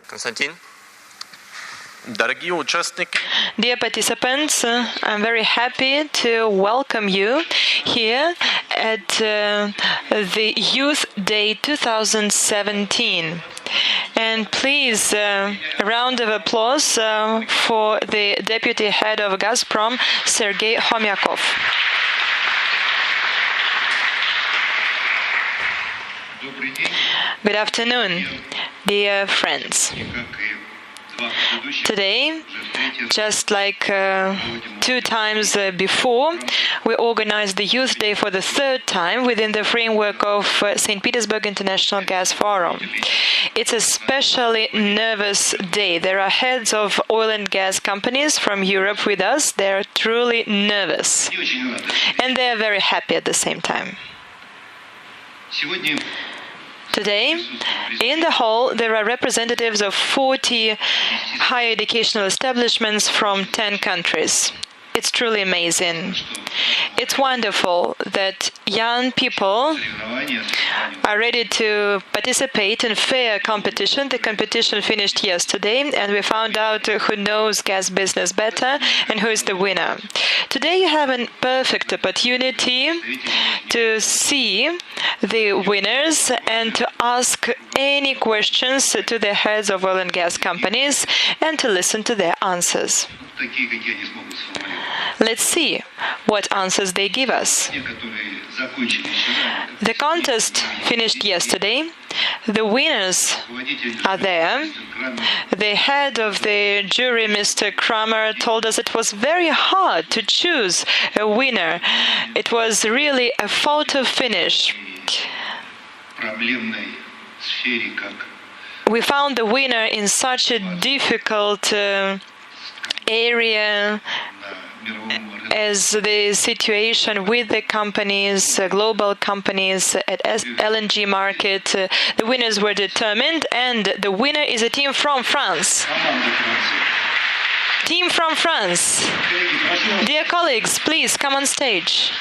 Konstantin. Dear participants, I'm very happy to welcome you here at the Youth Day 2017. And please, a round of applause for the Deputy Head of Gazprom, Sergei Khomyakov. Good afternoon, dear friends. Today, just like 2 times before, we organized the Youth Day for the 3rd time within the framework of St. Petersburg International Gas Forum. It's a especially nervous day. There are heads of oil and gas companies from Europe with us. They are truly nervous. And they are very happy at the same time. Today, in the hall, there are representatives of 40 higher educational establishments from 10 countries. It's truly amazing. It's wonderful that young people are ready to participate in fair competition. The competition finished yesterday, and we found out who knows gas business better and who is the winner. Today you have a perfect opportunity to see the winners and to ask any questions to the heads of oil and gas companies and to listen to their answers. Let's see what answers they give us. The contest finished yesterday. The winners are there. The head of the jury, Mr. Kramer, told us it was very hard to choose a winner. It was really a photo finish. We found the winner in such a difficult area as the situation with the companies, global companies at LNG market. The winners were determined, and the winner is a team from France. Team from France. Dear colleagues, please come on stage.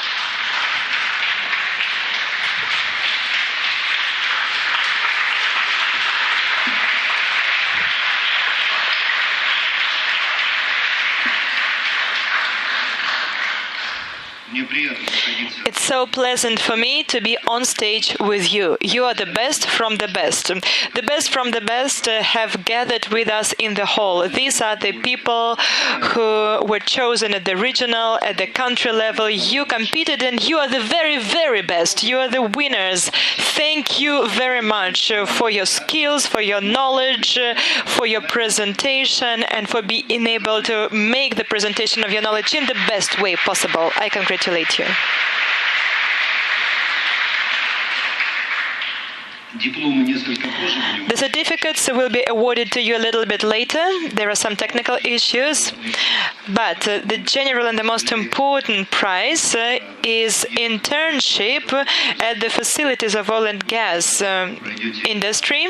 It's so pleasant for me to be on stage with you. You are the best from the best. The best from the best have gathered with us in the hall. These are the people who were chosen at the regional, at the country level. You competed and you are the very, very best. You are the winners. Thank you very much for your skills, for your knowledge, for your presentation, and for being able to make the presentation of your knowledge in the best way possible. I congratulate you. The certificates will be awarded to you a little bit later. There are some technical issues, but the general and the most important prize is internship at the facilities of oil and gas industry.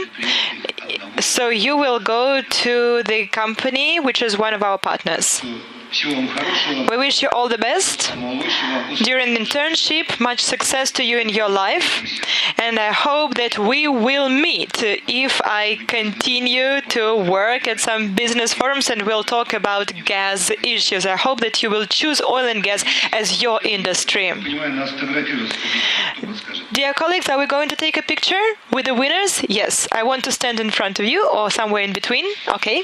So you will go to the company which is one of our partners. We wish you all the best during the internship, much success to you in your life, and I hope that we will meet if I continue to work at some business forums and we'll talk about gas issues. I hope that you will choose oil and gas as your industry. Dear colleagues, are we going to take a picture with the winners? Yes, I want to stand in front of you or somewhere in between. Okay.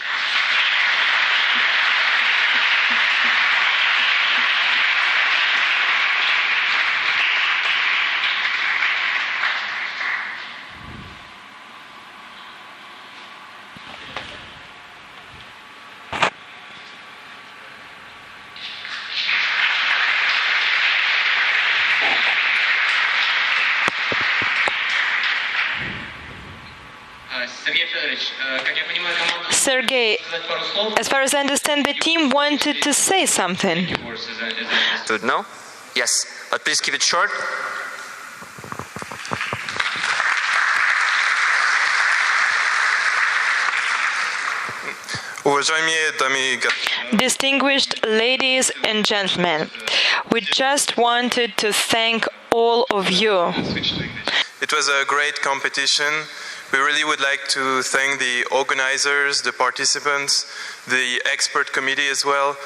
Sergei, as far as I understand, the team wanted to say something. No? Yes, but please keep it short. Distinguished ladies and gentlemen, we just wanted to thank all of you. It was a great competition We really would like to thank the organizers, the participants, the expert committee as well.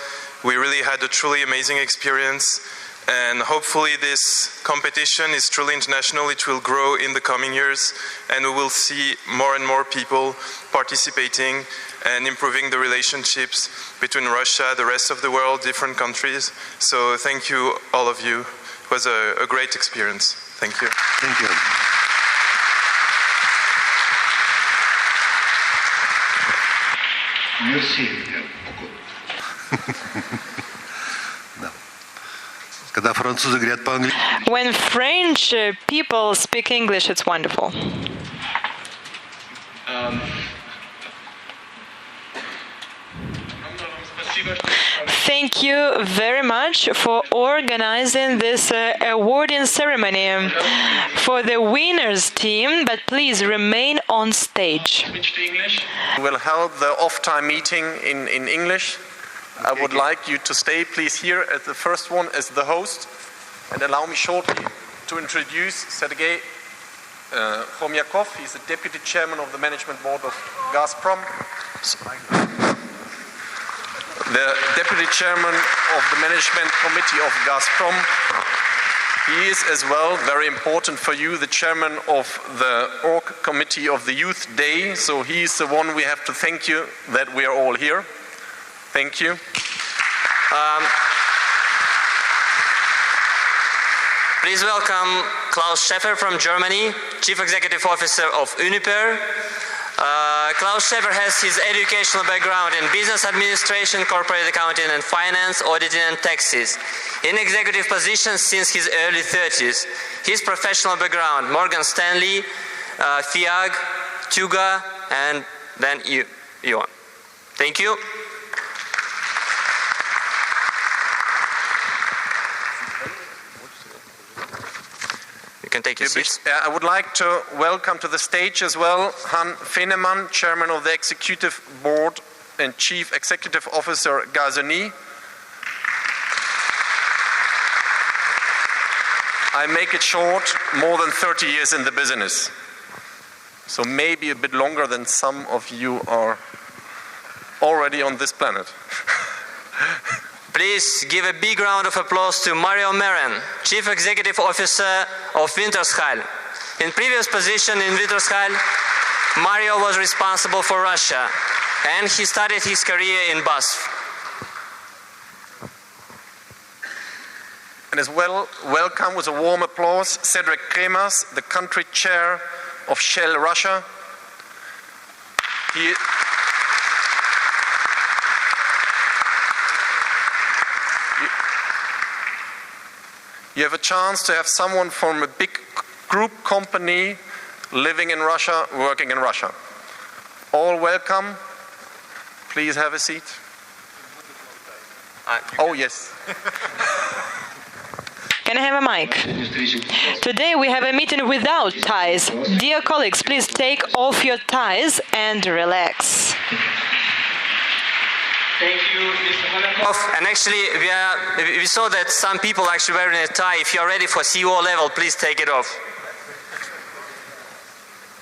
We really had a truly amazing experience, and hopefully this competition is truly international. It will grow in the coming years, and we will see more and more people participating and improving the relationships between Russia, the rest of the world, different countries. So thank you, all of you. It was a great experience. Thank you. Thank you. Merci. Когда французы говорят по-английски. When French people speak English, it's wonderful. Thank you very much for organizing this awarding ceremony for the winners team, but please remain on stage. We'll hold the off-time meeting in English. I would like you to stay, please, here at the first one as the host, and allow me shortly to introduce Sergei Khomyakov. He's the Deputy Chairman of the Management Board of Gazprom. The Deputy Chairman of the Management Committee of Gazprom. He is as well, very important for you, the Chairman of the Org Committee of the Youth Day. So he's the one we have to thank you that we are all here. Thank you. Please welcome Klaus Schäfer from Germany, Chief Executive Officer of Uniper. Klaus Schäfer has his educational background in business administration, corporate accounting and finance, auditing and taxes. In executive positions since his early 30s. His professional background, Morgan Stanley, FIAG, Tuga, and then Yuan. Thank you. You can take your seats. I would like to welcome to the stage as well Han Feneman, Chairman of the Executive Board and Chief Executive Officer Gazprom. I make it short, more than 30 years in the business. So maybe a bit longer than some of you are already on this planet. Please give a big round of applause to Mario Meren, Chief Executive Officer of Wintershall. In previous position in Wintershall, Mario was responsible for Russia, and he started his career in BASF. And as well, welcome with a warm applause, Cedric Kremers, the country chair of Shell Russia. You have a chance to have someone from a big group company living in Russia, working in Russia. All welcome. Please have a seat. Oh, yes. Can I have a mic? Today we have a meeting without ties. Dear colleagues, please take off your ties and relax. Thank you, Mr. Polakov. And actually, we saw that some people actually wearing a tie. If you are ready for CO level, please take it off.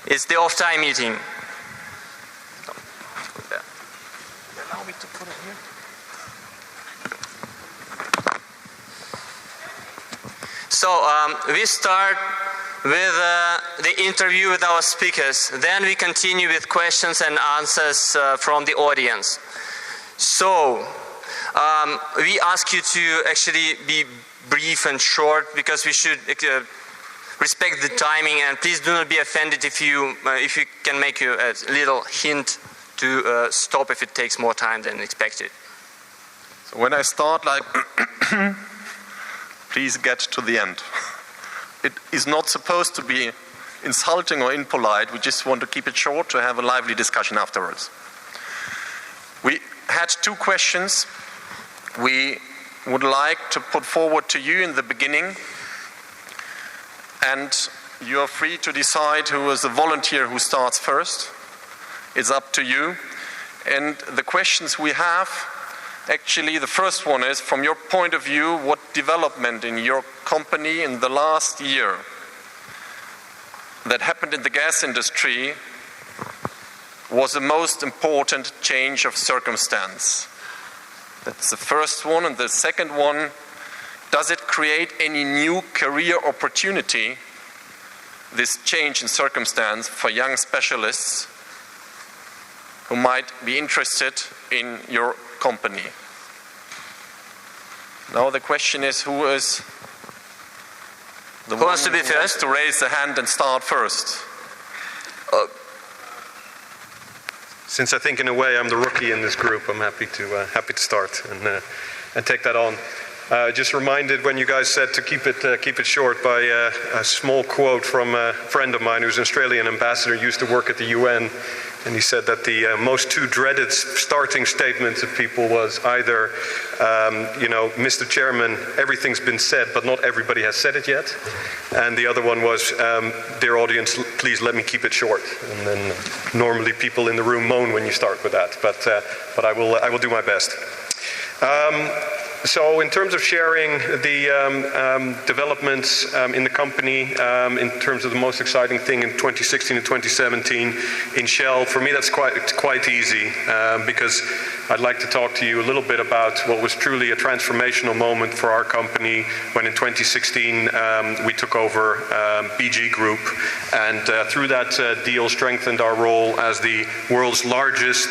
It's the off-time meeting. Allow me to put it here. So we start with the interview with our speakers. Then we continue with questions and answers from the audience. So we ask you to actually be brief and short because we should respect the timing, and please do not be offended if you can make you a little hint to stop if it takes more time than expected. So when I start, like, please get to the end. It is not supposed to be insulting or impolite. We just want to keep it short to have a lively discussion afterwards. We had two questions we would like to put forward to you in the beginning, and you are free to decide who is the volunteer who starts first. It's up to you. And the questions we have, actually the first one is, from your point of view, what development in your company in the last year that happened in the gas industry was the most important change of circumstance? That's the first one. And the second one, does it create any new career opportunity, this change in circumstance, for young specialists who might be interested in your company? Now the question is, who is the one wants to be who wants first? to raise the hand and start first? Since I think in a way I'm the rookie in this group, I'm happy to start and take that on. Just reminded when you guys said to keep it short by a small quote from a friend of mine who's an Australian ambassador, used to work at the UN, and he said that the most two dreaded starting statements of people was either, Mr. Chairman, everything's been said, but not everybody has said it yet, and the other one was, dear audience, please let me keep it short. And then normally people in the room moan when you start with that, but I will do my best. So in terms of sharing the developments in the company, in terms of the most exciting thing in 2016 and 2017 in Shell, for me that's quite easy, because I'd like to talk to you a little bit about what was truly a transformational moment for our company when in 2016 we took over BG Group, and through that deal strengthened our role as the world's largest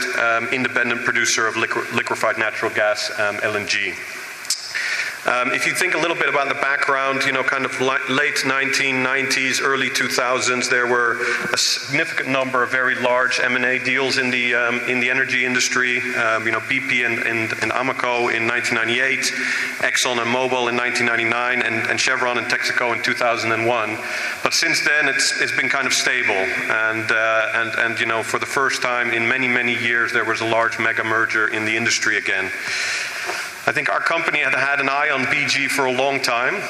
independent producer of liquefied natural gas, LNG. If you think a little bit about the background, kind of late 1990s, early 2000s, there were a significant number of very large M&A deals in the energy industry. BP and Amoco in 1998, Exxon and Mobil in 1999, and Chevron and Texaco in 2001. But since then, it's been kind of stable, and for the first time in many years, there was a large mega merger in the industry again. I think our company had an eye on BG for a long time,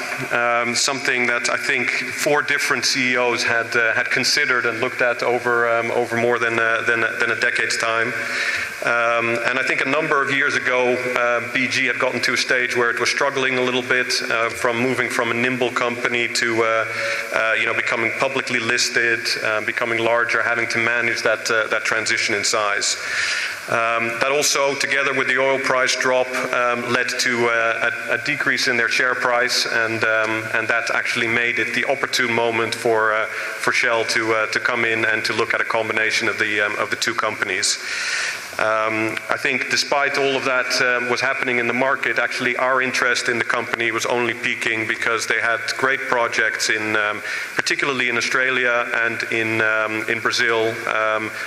something that I think 4 different CEOs had considered and looked at over more than a decade's time. And I think a number of years ago, BG had gotten to a stage where it was struggling a little bit from moving from a nimble company to becoming publicly listed, becoming larger, having to manage that transition in size. That also, together with the oil price drop, led to a decrease in their share price, and that actually made it the opportune moment for Shell to come in and to look at a combination of the two companies. I think despite all of that was happening in the market, actually our interest in the company was only peaking because they had great projects particularly in Australia and in Brazil,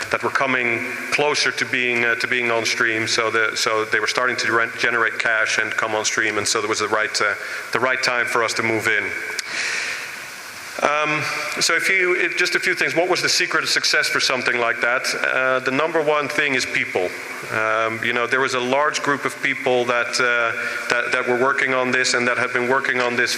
that were coming closer to being on stream. So they were starting to generate cash and come on stream, and so there was the right time for us to move in. So just a few things. What was the secret of success for something like that? The number one thing is people. There was a large group of people that were working on this and that had been working on this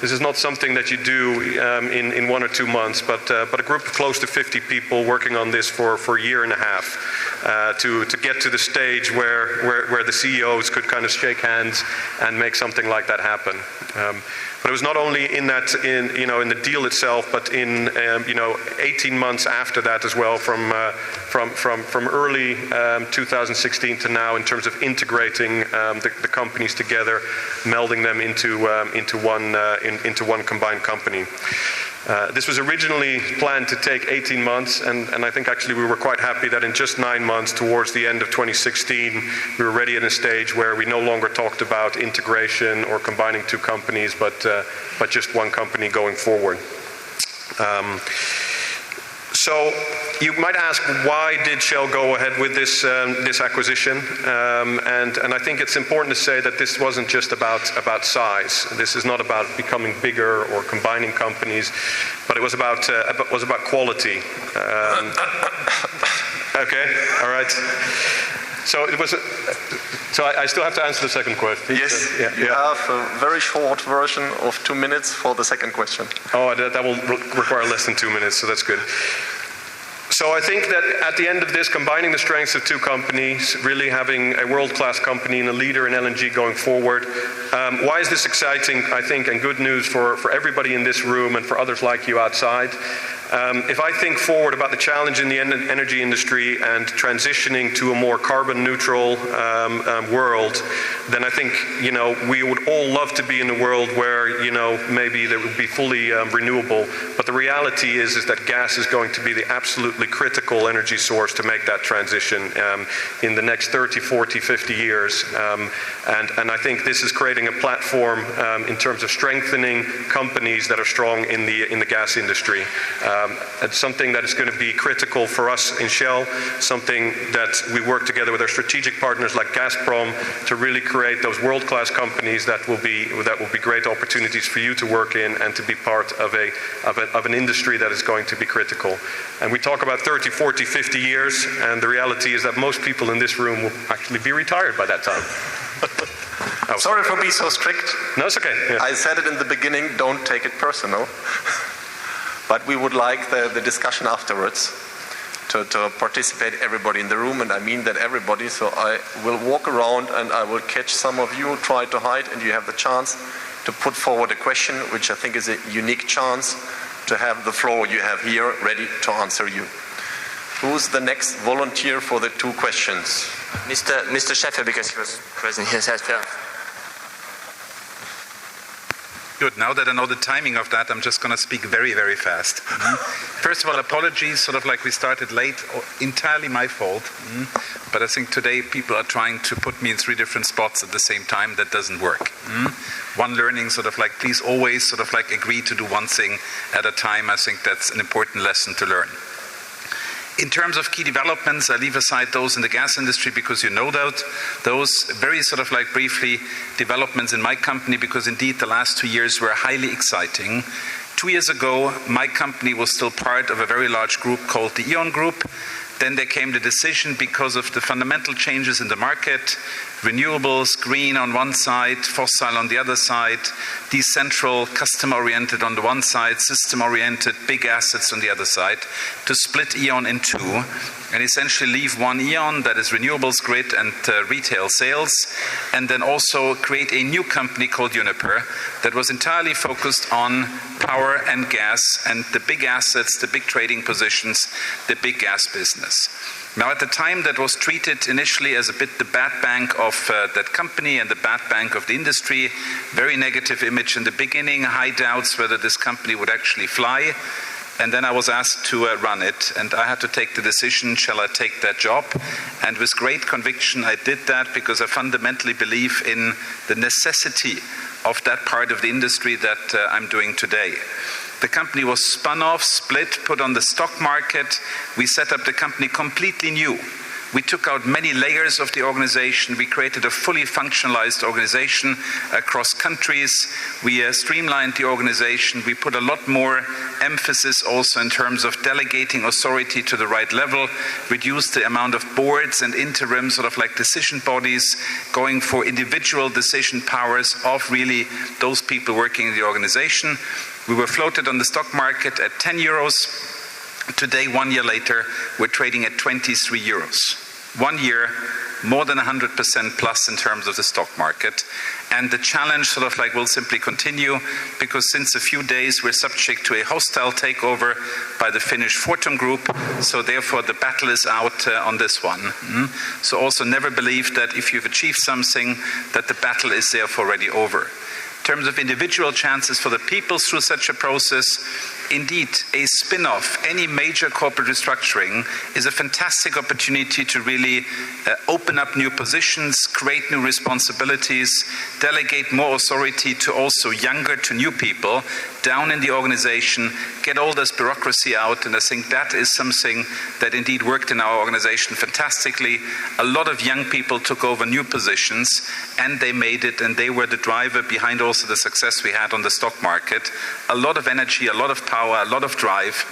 this is not something that you do in 1 or 2 months, but a group of close to 50 people working on this for a year and a half to get to the stage where the CEOs could kind of shake hands and make something like that happen. But it was not only in the deal itself, but in 18 months after that as well, from early 2016 to now, in terms of integrating the companies together, melding them into one combined company. This was originally planned to take 18 months, and I think actually we were quite happy that in just 9 months, towards the end of 2016, we were ready at a stage where we no longer talked about integration or combining two companies, but just one company going forward. So you might ask, why did Shell go ahead with this acquisition? And I think it's important to say that this wasn't just about size. This is not about becoming bigger or combining companies, but it was about quality. Okay, all right. So it was. So I still have to answer the second question. Yes, you have a very short version of 2 minutes for the second question. Oh, that will require less than 2 minutes, so that's good. So I think that at the end of this, combining the strengths of two companies, really having a world-class company and a leader in LNG going forward, why is this exciting, I think, and good news for everybody in this room and for others like you outside? If I think forward about the challenge in the energy industry and transitioning to a more carbon neutral world, then I think, you know, we would all love to be in a world where, you know, maybe there would be fully renewable, but the reality is that gas is going to be the absolutely critical energy source to make that transition in the next 30, 40, 50 years. And I think this is creating a platform in terms of strengthening companies that are strong in the gas industry. It's something that is going to be critical for us in Shell, something that we work together with our strategic partners like Gazprom to really create those world-class companies that will be great opportunities for you to work in and to be part of an industry that is going to be critical. And we talk about 30, 40, 50 years, and the reality is that most people in this room will actually be retired by that time. Sorry for being so strict. No, it's okay. Yeah. I said it in the beginning, don't take it personal. But we would like the discussion afterwards to participate everybody in the room, and I mean that everybody, so I will walk around and I will catch some of you, try to hide, and you have the chance to put forward a question, which I think is a unique chance to have the floor you have here ready to answer you. Who's the next volunteer for the 2 questions? Mr. Schäfer, because he was present here, says first. Good. Now that I know the timing of that, I'm just going to speak very, very fast. First of all, apologies, sort of like we started late, entirely my fault. But I think today people are trying to put me in 3 different spots at the same time. That doesn't work. One learning, sort of like, please always sort of like agree to do one thing at a time. I think that's an important lesson to learn. In terms of key developments, I leave aside those in the gas industry because you know those very sort of like briefly developments in my company, because indeed the last 2 years were highly exciting. 2 years ago, my company was still part of a very large group called the E.ON Group. Then there came the decision, because of the fundamental changes in the market, renewables, green on one side, fossil on the other side, decentral, customer-oriented on the one side, system-oriented, big assets on the other side, to split E.ON in 2 and essentially leave one E.ON, that is renewables grid and retail sales, and then also create a new company called Uniper that was entirely focused on power and gas and the big assets, the big trading positions, the big gas business. Now, at the time, that was treated initially as a bit the bad bank of that company and the bad bank of the industry. Very negative image in the beginning, high doubts whether this company would actually fly. And then I was asked to run it, and I had to take the decision, shall I take that job? And with great conviction, I did that, because I fundamentally believe in the necessity of that part of the industry that I'm doing today. The company was spun off, split, put on the stock market. We set up the company completely new. We took out many layers of the organization. We created a fully functionalized organization across countries. We streamlined the organization. We put a lot more emphasis also in terms of delegating authority to the right level, reduced the amount of boards and interim sort of like decision bodies, going for individual decision powers of really those people working in the organization. We were floated on the stock market at 10 euros. Today, 1 year later, we're trading at 23 euros. 1 year, more than 100% plus in terms of the stock market. And the challenge sort of like will simply continue, because since a few days we're subject to a hostile takeover by the Finnish Fortum Group. So therefore the battle is out on this one. So also never believe that if you've achieved something, that the battle is therefore already over. In terms of individual chances for the people through such a process, indeed, a spin-off, any major corporate restructuring, is a fantastic opportunity to really open up new positions, create new responsibilities, delegate more authority to also younger, to new people down in the organization, get all this bureaucracy out, and I think that is something that indeed worked in our organization fantastically. A lot of young people took over new positions, and they made it, and they were the driver behind also the success we had on the stock market. A lot of energy, a lot of power, a lot of drive,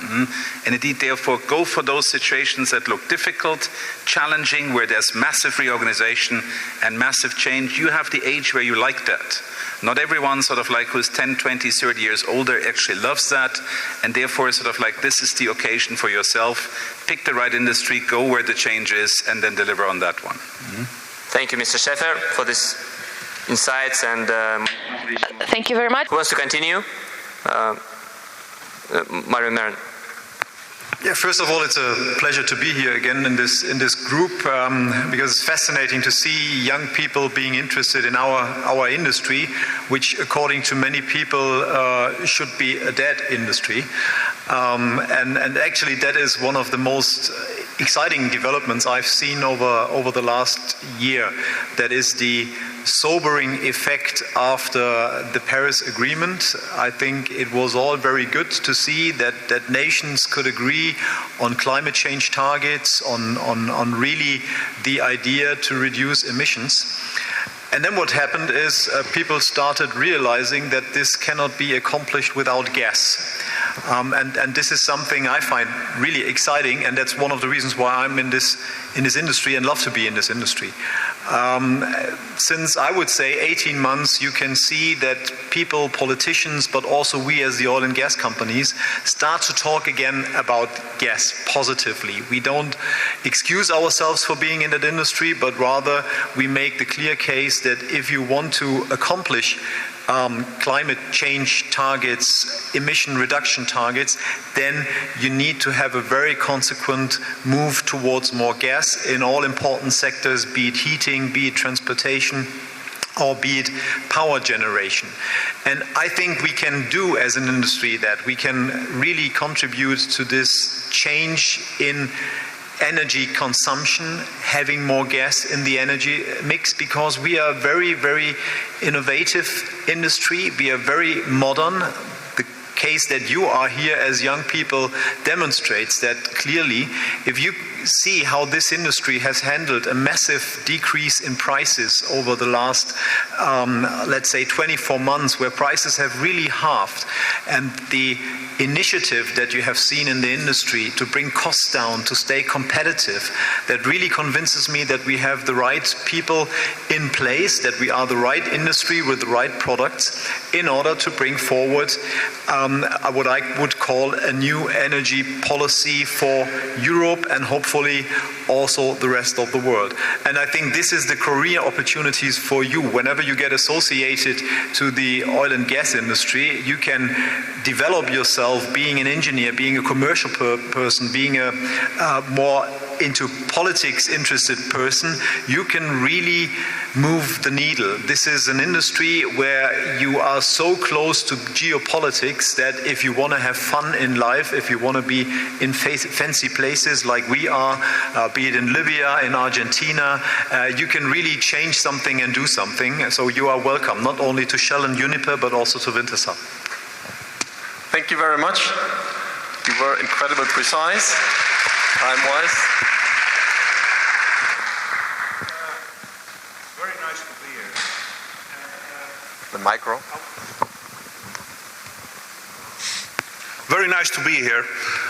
and indeed therefore go for those situations that look difficult, challenging, where there's massive reorganization and massive change. You have the age where you like that. Not everyone sort of like who's 10, 20, 30 years older actually loves that, and therefore sort of like this is the occasion for yourself. Pick the right industry, go where the change is, and then deliver on that one. Thank you, Mr. Schäfer, for this insights and thank you very much. Who wants to continue? Mario Marin. Yeah, first of all, it's a pleasure to be here again in this group because it's fascinating to see young people being interested in our industry, which, according to many people, should be a dead industry. And actually, that is one of the most exciting developments I've seen over the last year. That is the sobering effect after the Paris Agreement. I think it was all very good to see that nations could agree on climate change targets, on really the idea to reduce emissions. And then what happened is people started realizing that this cannot be accomplished without gas. And this is something I find really exciting, and that's one of the reasons why I'm in this industry and love to be in this industry. Since I would say 18 months, you can see that people, politicians, but also we as the oil and gas companies start to talk again about gas positively. We don't excuse ourselves for being in that industry, but rather we make the clear case that if you want to accomplish climate change targets, emission reduction targets, then you need to have a very consequent move towards more gas in all important sectors, be it heating, be it transportation, or be it power generation. And I think we can do as an industry that we can really contribute to this change in energy consumption, having more gas in the energy mix, because we are a very, very innovative industry. We are very modern. The case that you are here as young people demonstrates that clearly. If you see how this industry has handled a massive decrease in prices over the last, let's say, 24 months, where prices have really halved, and the initiative that you have seen in the industry to bring costs down, to stay competitive, that really convinces me that we have the right people in place, that we are the right industry with the right products in order to bring forward what I would call a new energy policy for Europe and hopefully also the rest of the world. And I think this is the career opportunities for you. Whenever you get associated to the oil and gas industry, you can develop yourself being an engineer, being a commercial person, being a more into politics interested person. You can really move the needle. This is an industry where you are so close to geopolitics that if you want to have fun in life, if you want to be in fancy places like we are, be it in Libya, in Argentina, you can really change something and do something. So you are welcome, not only to Shell and Uniper, but also to Wintershall. Thank you very much. You were incredibly precise, time-wise. Very nice to be here. The micro. Very nice to be here.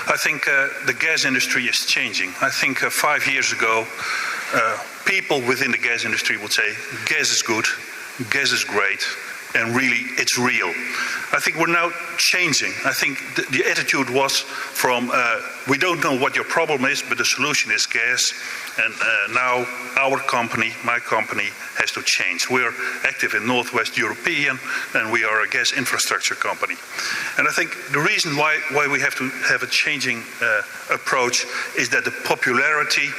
I think the gas industry is changing. I think 5 years ago, people within the gas industry would say, gas is good, gas is great, and really it's real. I think we're now changing. I think the attitude was from, we don't know what your problem is, but the solution is gas. And now our company, my company, has to change. We're active in Northwest European, and we are a gas infrastructure company. And I think the reason why we have to have a changing approach is that the popularity,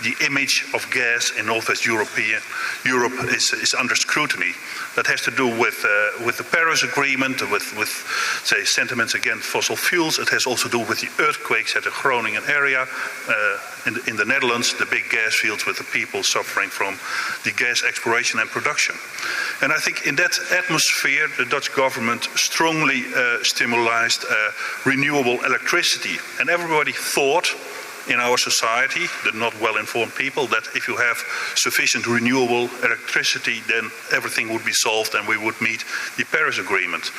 the image of gas in Northwest Europe is under scrutiny. That has to do with the Paris Agreement, with say sentiments against fossil fuels. It has also to do with the earthquakes at the Groningen area in the Netherlands, the big gas fields with the people suffering from the gas exploration and production. And I think in that atmosphere, the Dutch government strongly stimulated renewable electricity, and everybody thought in our society, the not well-informed people, that if you have sufficient renewable electricity, then everything would be solved and we would meet the Paris Agreement.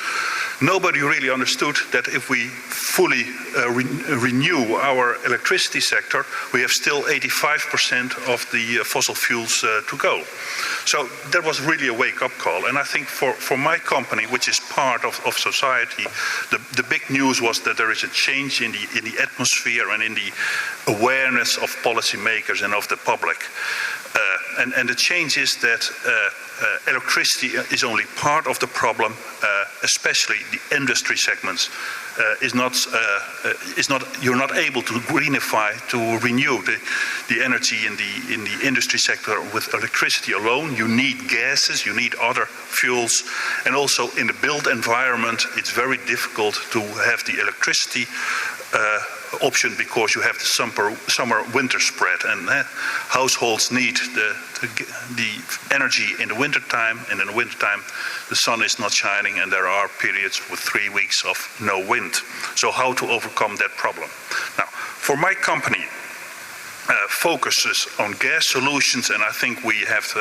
Nobody really understood that if we fully renew our electricity sector, we have still 85% of the fossil fuels to go. So that was really a wake-up call. And I think for my company, which is part of society, the big news was that there is a change in the atmosphere and in the awareness of policymakers and of the public. And the change is that electricity is only part of the problem. especially the industry segments, you're not able to greenify, to renew the energy in the industry sector with electricity alone. You need gases, you need other fuels, and also in the built environment, it's very difficult to have the electricity option because you have the summer-winter spread, and households need the energy in the wintertime, and in the wintertime the sun is not shining and there are periods with 3 weeks of no wind. So how to overcome that problem? Now, for my company, focuses on gas solutions, and I think we have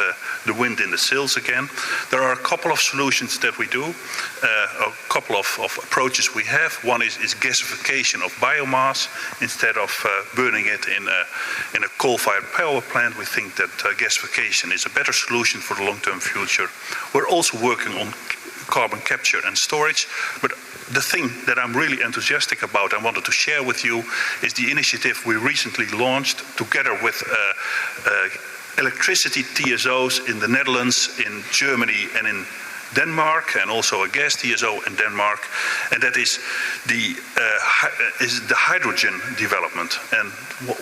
the wind in the sails again. There are a couple of solutions that we do, a couple of approaches we have. One is gasification of biomass. Instead of burning it in a coal-fired power plant, we think that gasification is a better solution for the long-term future. We're also working on carbon capture and storage, but the thing that I'm really enthusiastic about and wanted to share with you is the initiative we recently launched together with electricity TSOs in the Netherlands, in Germany and in Denmark, and also a gas TSO in Denmark, and that is the hydrogen development. And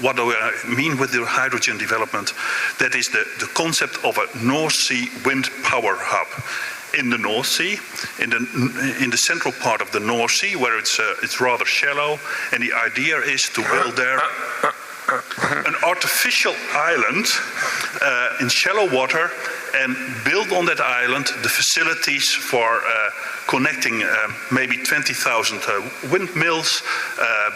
what do I mean with the hydrogen development? That is the concept of a North Sea wind power hub in the North Sea, in the central part of the North Sea, where it's rather shallow, and the idea is to build there an artificial island in shallow water and build on that island the facilities for connecting maybe 20,000 windmills,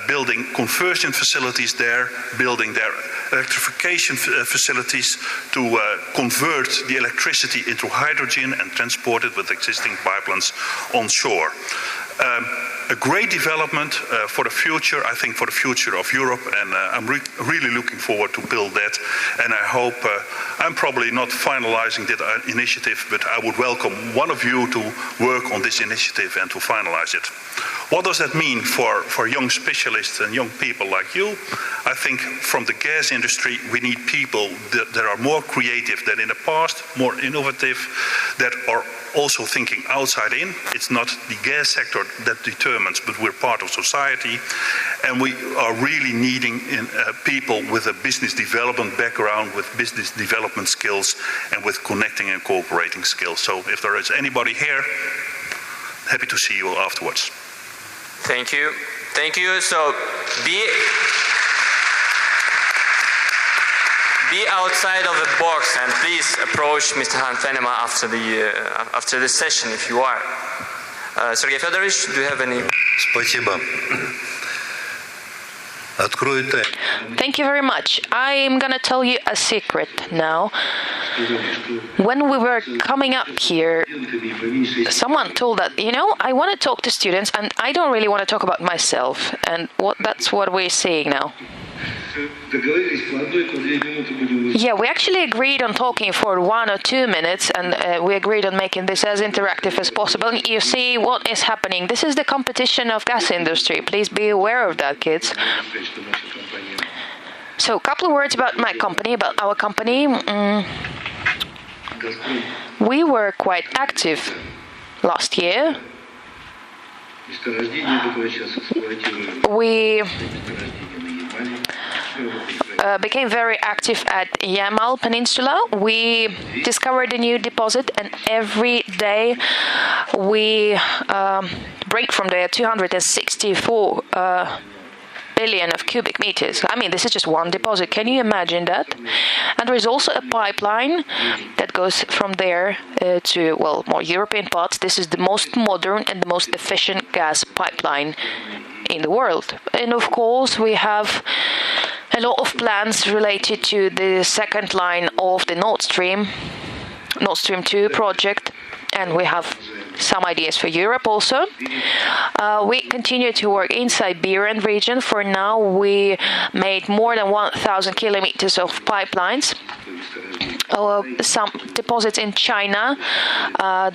building conversion facilities there, building their electrification facilities to convert the electricity into hydrogen and transport it with existing pipelines on shore. A great development for the future, I think, for the future of Europe, and I'm really looking forward to build that. And I hope, I'm probably not finalizing that initiative, but I would welcome one of you to work on this initiative and to finalize it. What does that mean for young specialists and young people like you? I think from the gas industry, we need people that are more creative than in the past, more innovative, that are also thinking outside in. It's not the gas sector that determines, but we're part of society, and we are really needing people with a business development background, with business development skills, and with connecting and cooperating skills. So if there is anybody here, happy to see you afterwards. Thank you. Thank you. So be outside of the box, and please approach Mr. Han Fenema after the session if you are. Sergey Fedorovich, do you have any? Спасибо. Открою тайну. Thank you very much. I'm going to tell you a secret now. When we were coming up here, someone told that, I want to talk to students and I don't really want to talk about myself. And that's what we're seeing now. Yeah, we actually agreed on talking for 1 or 2 minutes, and we agreed on making this as interactive as possible. You see what is happening. This is the competition of gas industry. Please be aware of that, kids. So, a couple of words about my company, about our company. We were quite active last year. We became very active at Yamal Peninsula. We discovered a new deposit, and every day we break from there 264 billion of cubic meters. I mean, this is just one deposit. Can you imagine that? And there is also a pipeline that goes from there to, more European parts. This is the most modern and the most efficient gas pipeline in the world. And of course, we have a lot of plans related to the second line of the Nord Stream 2 project, and we have some ideas for Europe also. We continue to work in Siberian region. For now, we made more than 1,000 kilometers of pipelines. Some deposits in China,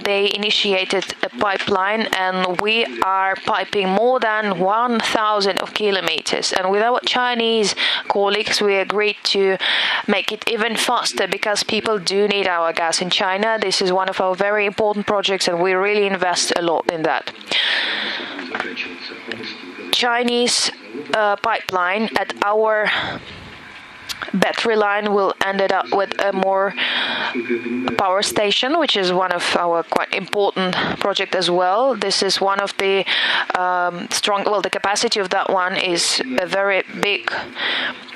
they initiated a pipeline, and we are piping more than 1,000 of kilometers. And with our Chinese colleagues, we agreed to make it even faster because people do need our gas in China. This is one of our very important projects, and we really really invest a lot in that. Chinese pipeline at our battery line will end up with a more power station, which is one of our quite important project as well. This is one of the the capacity of that one is a very big,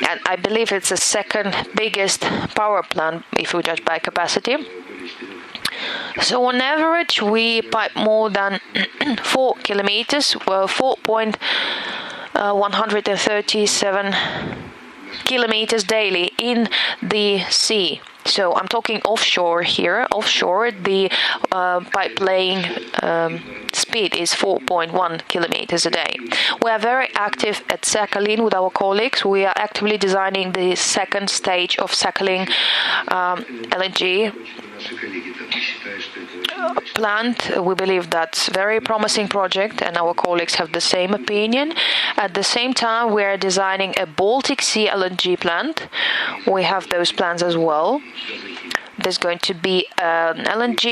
and I believe it's the second biggest power plant if we judge by capacity. So on average, we pipe more than 4 kilometers, 4.137 kilometers daily in the sea. So I'm talking offshore here. Offshore, the pipe laying speed is 4.1 kilometers a day. We are very active at Sakhalin with our colleagues. We are actively designing the second stage of Sakhalin LNG plant. We believe that's a very promising project, and our colleagues have the same opinion. At the same time, we are designing a Baltic Sea LNG plant. We have those plans as well. There's going to be an LNG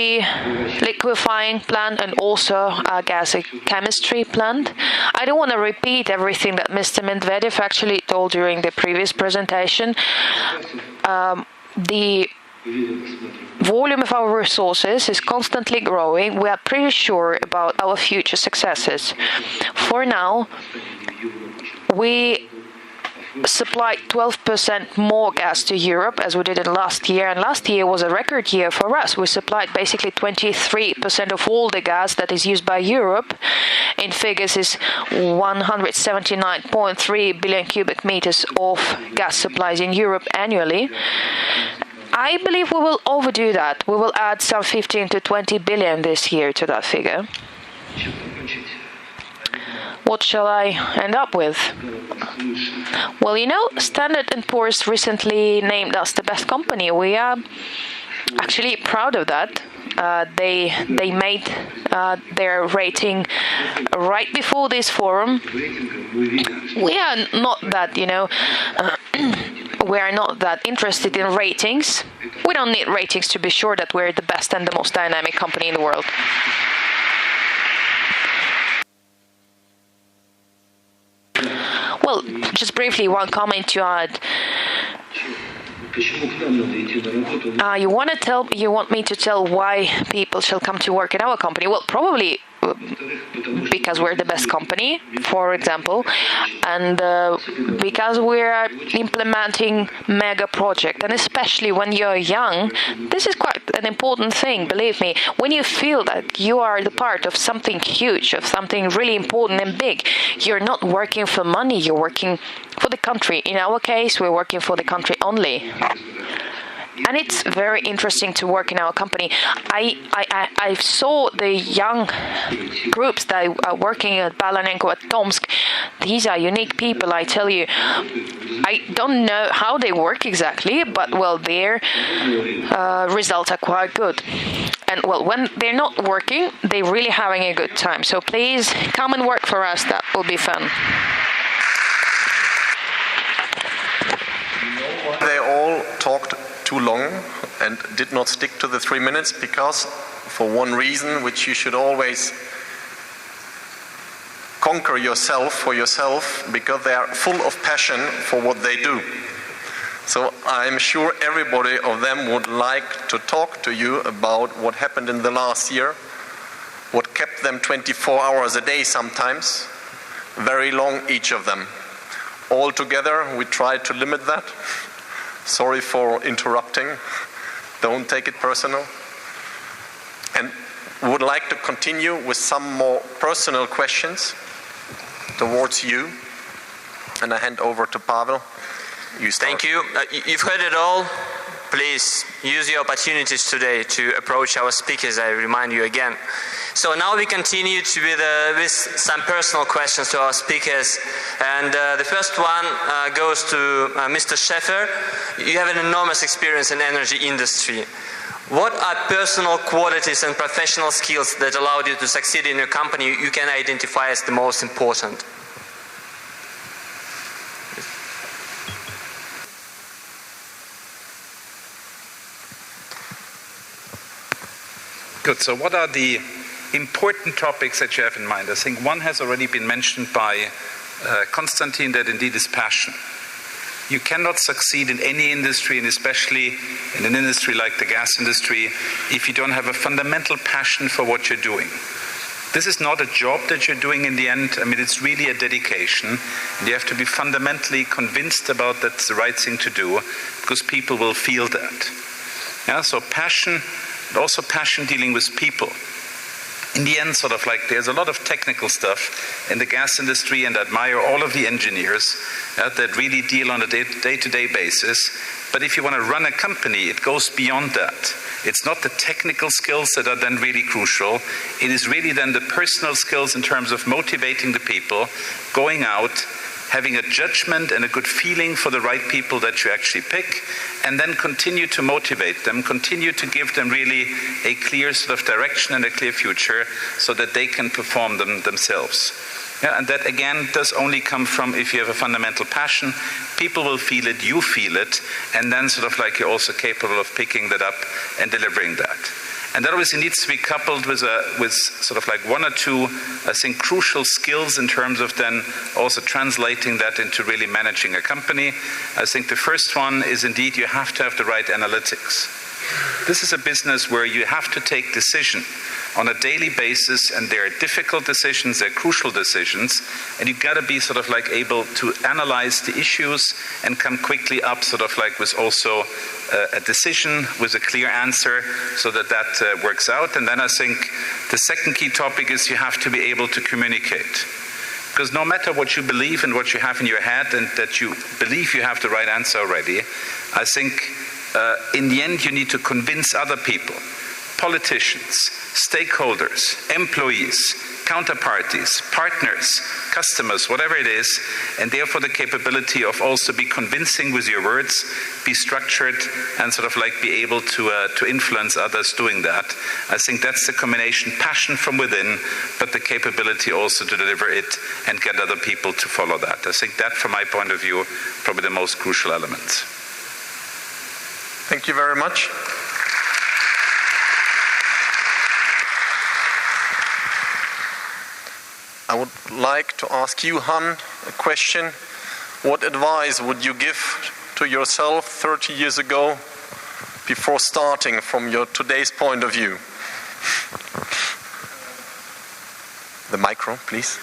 liquefying plant and also a gas chemistry plant. I don't want to repeat everything that Mr. Medvedev actually told during the previous presentation. The volume of our resources is constantly growing. We are pretty sure about our future successes. For now, we supplied 12% more gas to Europe as we did in last year, and last year was a record year for us. We supplied basically 23% of all the gas that is used by Europe. In figures is 179.3 billion cubic meters of gas supplies in Europe annually. I believe we will overdo that. We will add some 15 to 20 billion this year to that figure. What shall I end up with? Well, Standard & Poor's recently named us the best company. We are actually proud of that. They made their rating right before this forum. We are not that, we are not that interested in ratings. We don't need ratings to be sure that we're the best and the most dynamic company in the world. Well, just briefly, one comment to add. You want me to tell why people shall come to work in our company? Well, probably because we're the best company, for example, and because we're implementing mega project, and especially when you're young, this is quite an important thing, believe me. When you feel that you are the part of something huge, of something really important and big, you're not working for money, you're working for the country. In our case, we're working for the country only. And it's very interesting to work in our company. I saw the young groups that are working at Balanenko, at Tomsk. These are unique people, I tell you. I don't know how they work exactly, but, well, their results are quite good. And, well, when they're not working, they're really having a good time. So please come and work for us. That will be fun. They all talked too long and did not stick to the 3 minutes because, for one reason, which you should always conquer for yourself, because they are full of passion for what they do. So I'm sure everybody of them would like to talk to you about what happened in the last year, what kept them 24 hours a day sometimes, very long each of them. All together we tried to limit that. Sorry for interrupting. Don't take it personal. And would like to continue with some more personal questions towards you. And I hand over to Pavel. You start. Thank you. You've heard it all. Please use your opportunities today to approach our speakers, I remind you again. So now we continue with some personal questions to our speakers. And the first one goes to Mr. Schäfer. You have an enormous experience in energy industry. What are personal qualities and professional skills that allowed you to succeed in your company you can identify as the most important? Good. So what are the important topics that you have in mind. I think one has already been mentioned by Konstantin, that indeed is passion. You cannot succeed in any industry, and especially in an industry like the gas industry, if you don't have a fundamental passion for what you're doing. This is not a job that you're doing in the end. I mean, it's really a dedication. And you have to be fundamentally convinced about that's the right thing to do, because people will feel that. Yeah, so passion, but also passion dealing with people. In the end, sort of like there's a lot of technical stuff in the gas industry, and I admire all of the engineers that really deal on a day-to-day basis. But if you want to run a company, it goes beyond that. It's not the technical skills that are then really crucial. It is really then the personal skills in terms of motivating the people, going out, having a judgment and a good feeling for the right people that you actually pick, and then continue to motivate them, continue to give them really a clear sort of direction and a clear future so that they can perform them themselves. Yeah, and that again does only come from if you have a fundamental passion. People will feel it, you feel it, and then sort of like you're also capable of picking that up and delivering that. And that obviously needs to be coupled with sort of like one or two, I think, crucial skills in terms of then also translating that into really managing a company. I think the first one is indeed you have to have the right analytics. This is a business where you have to take decision on a daily basis, and they're difficult decisions, they're crucial decisions, and you've got to be sort of like able to analyze the issues and come quickly up sort of like with also a decision with a clear answer so that that works out. And then I think the second key topic is you have to be able to communicate. Because no matter what you believe and what you have in your head and that you believe you have the right answer already, I think in the end you need to convince other people, politicians, stakeholders, employees, counterparties, partners, customers, whatever it is, and therefore the capability of also be convincing with your words, be structured, and sort of like be able to influence others doing that. I think that's the combination, passion from within, but the capability also to deliver it and get other people to follow that. I think that, from my point of view, probably the most crucial elements. Thank you very much. I would like to ask you, Han, a question. What advice would you give to yourself 30 years ago before starting from your today's point of view? The micro, please.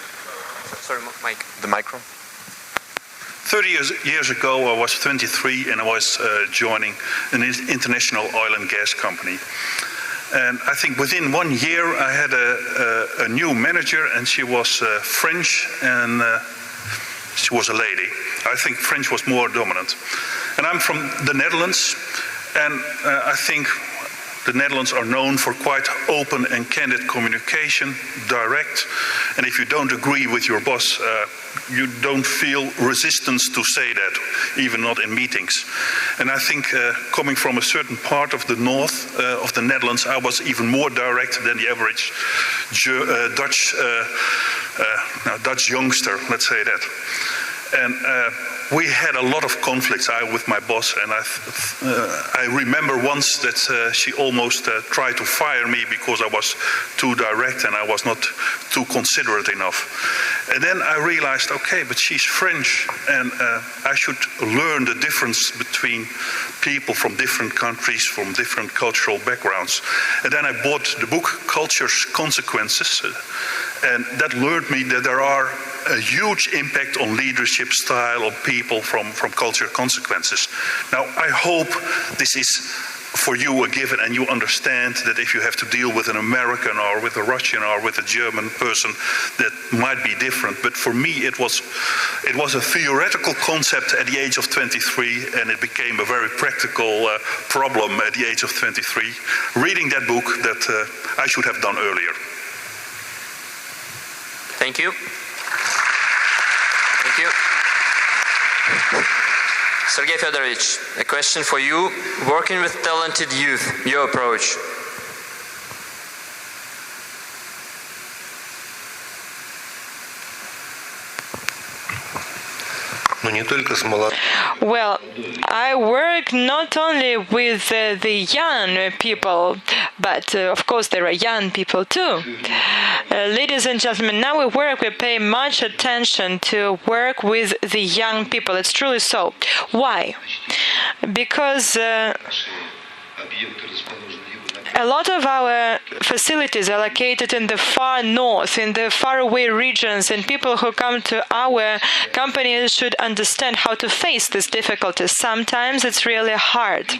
Sorry, Mike. The micro. 30 years ago, I was 23 and I was joining an international oil and gas company. And I think within 1 year I had a new manager, and she was French, and she was a lady. I think French was more dominant. And I'm from the Netherlands, and I think the Netherlands are known for quite open and candid communication, direct. And if you don't agree with your boss, you don't feel resistance to say that, even not in meetings. And I think coming from a certain part of the north of the Netherlands, I was even more direct than the average Dutch youngster, let's say that. And we had a lot of conflicts with my boss, and I remember once that she almost tried to fire me because I was too direct and I was not too considerate enough. And then I realized, okay, but she's French, and I should learn the difference between people from different countries, from different cultural backgrounds. And then I bought the book Culture's Consequences, and that learned me that there are a huge impact on leadership style of people from cultural consequences. Now, I hope this is for you a given, and you understand that if you have to deal with an American or with a Russian or with a German person, that might be different. But for me, it was a theoretical concept at the age of 23, and it became a very practical problem at the age of 23. Reading that book that I should have done earlier. Thank you. Thank you. Sergei Fedorovich, a question for you. Working with talented youth, your approach. Но не только с молодыми. Well, I work not only with the young people, but of course there are young people too. Ladies and gentlemen, now we pay much attention to work with the young people. It's truly so. Why? Because a lot of our facilities are located in the far north, in the faraway regions, and people who come to our companies should understand how to face these difficulties. Sometimes it's really hard.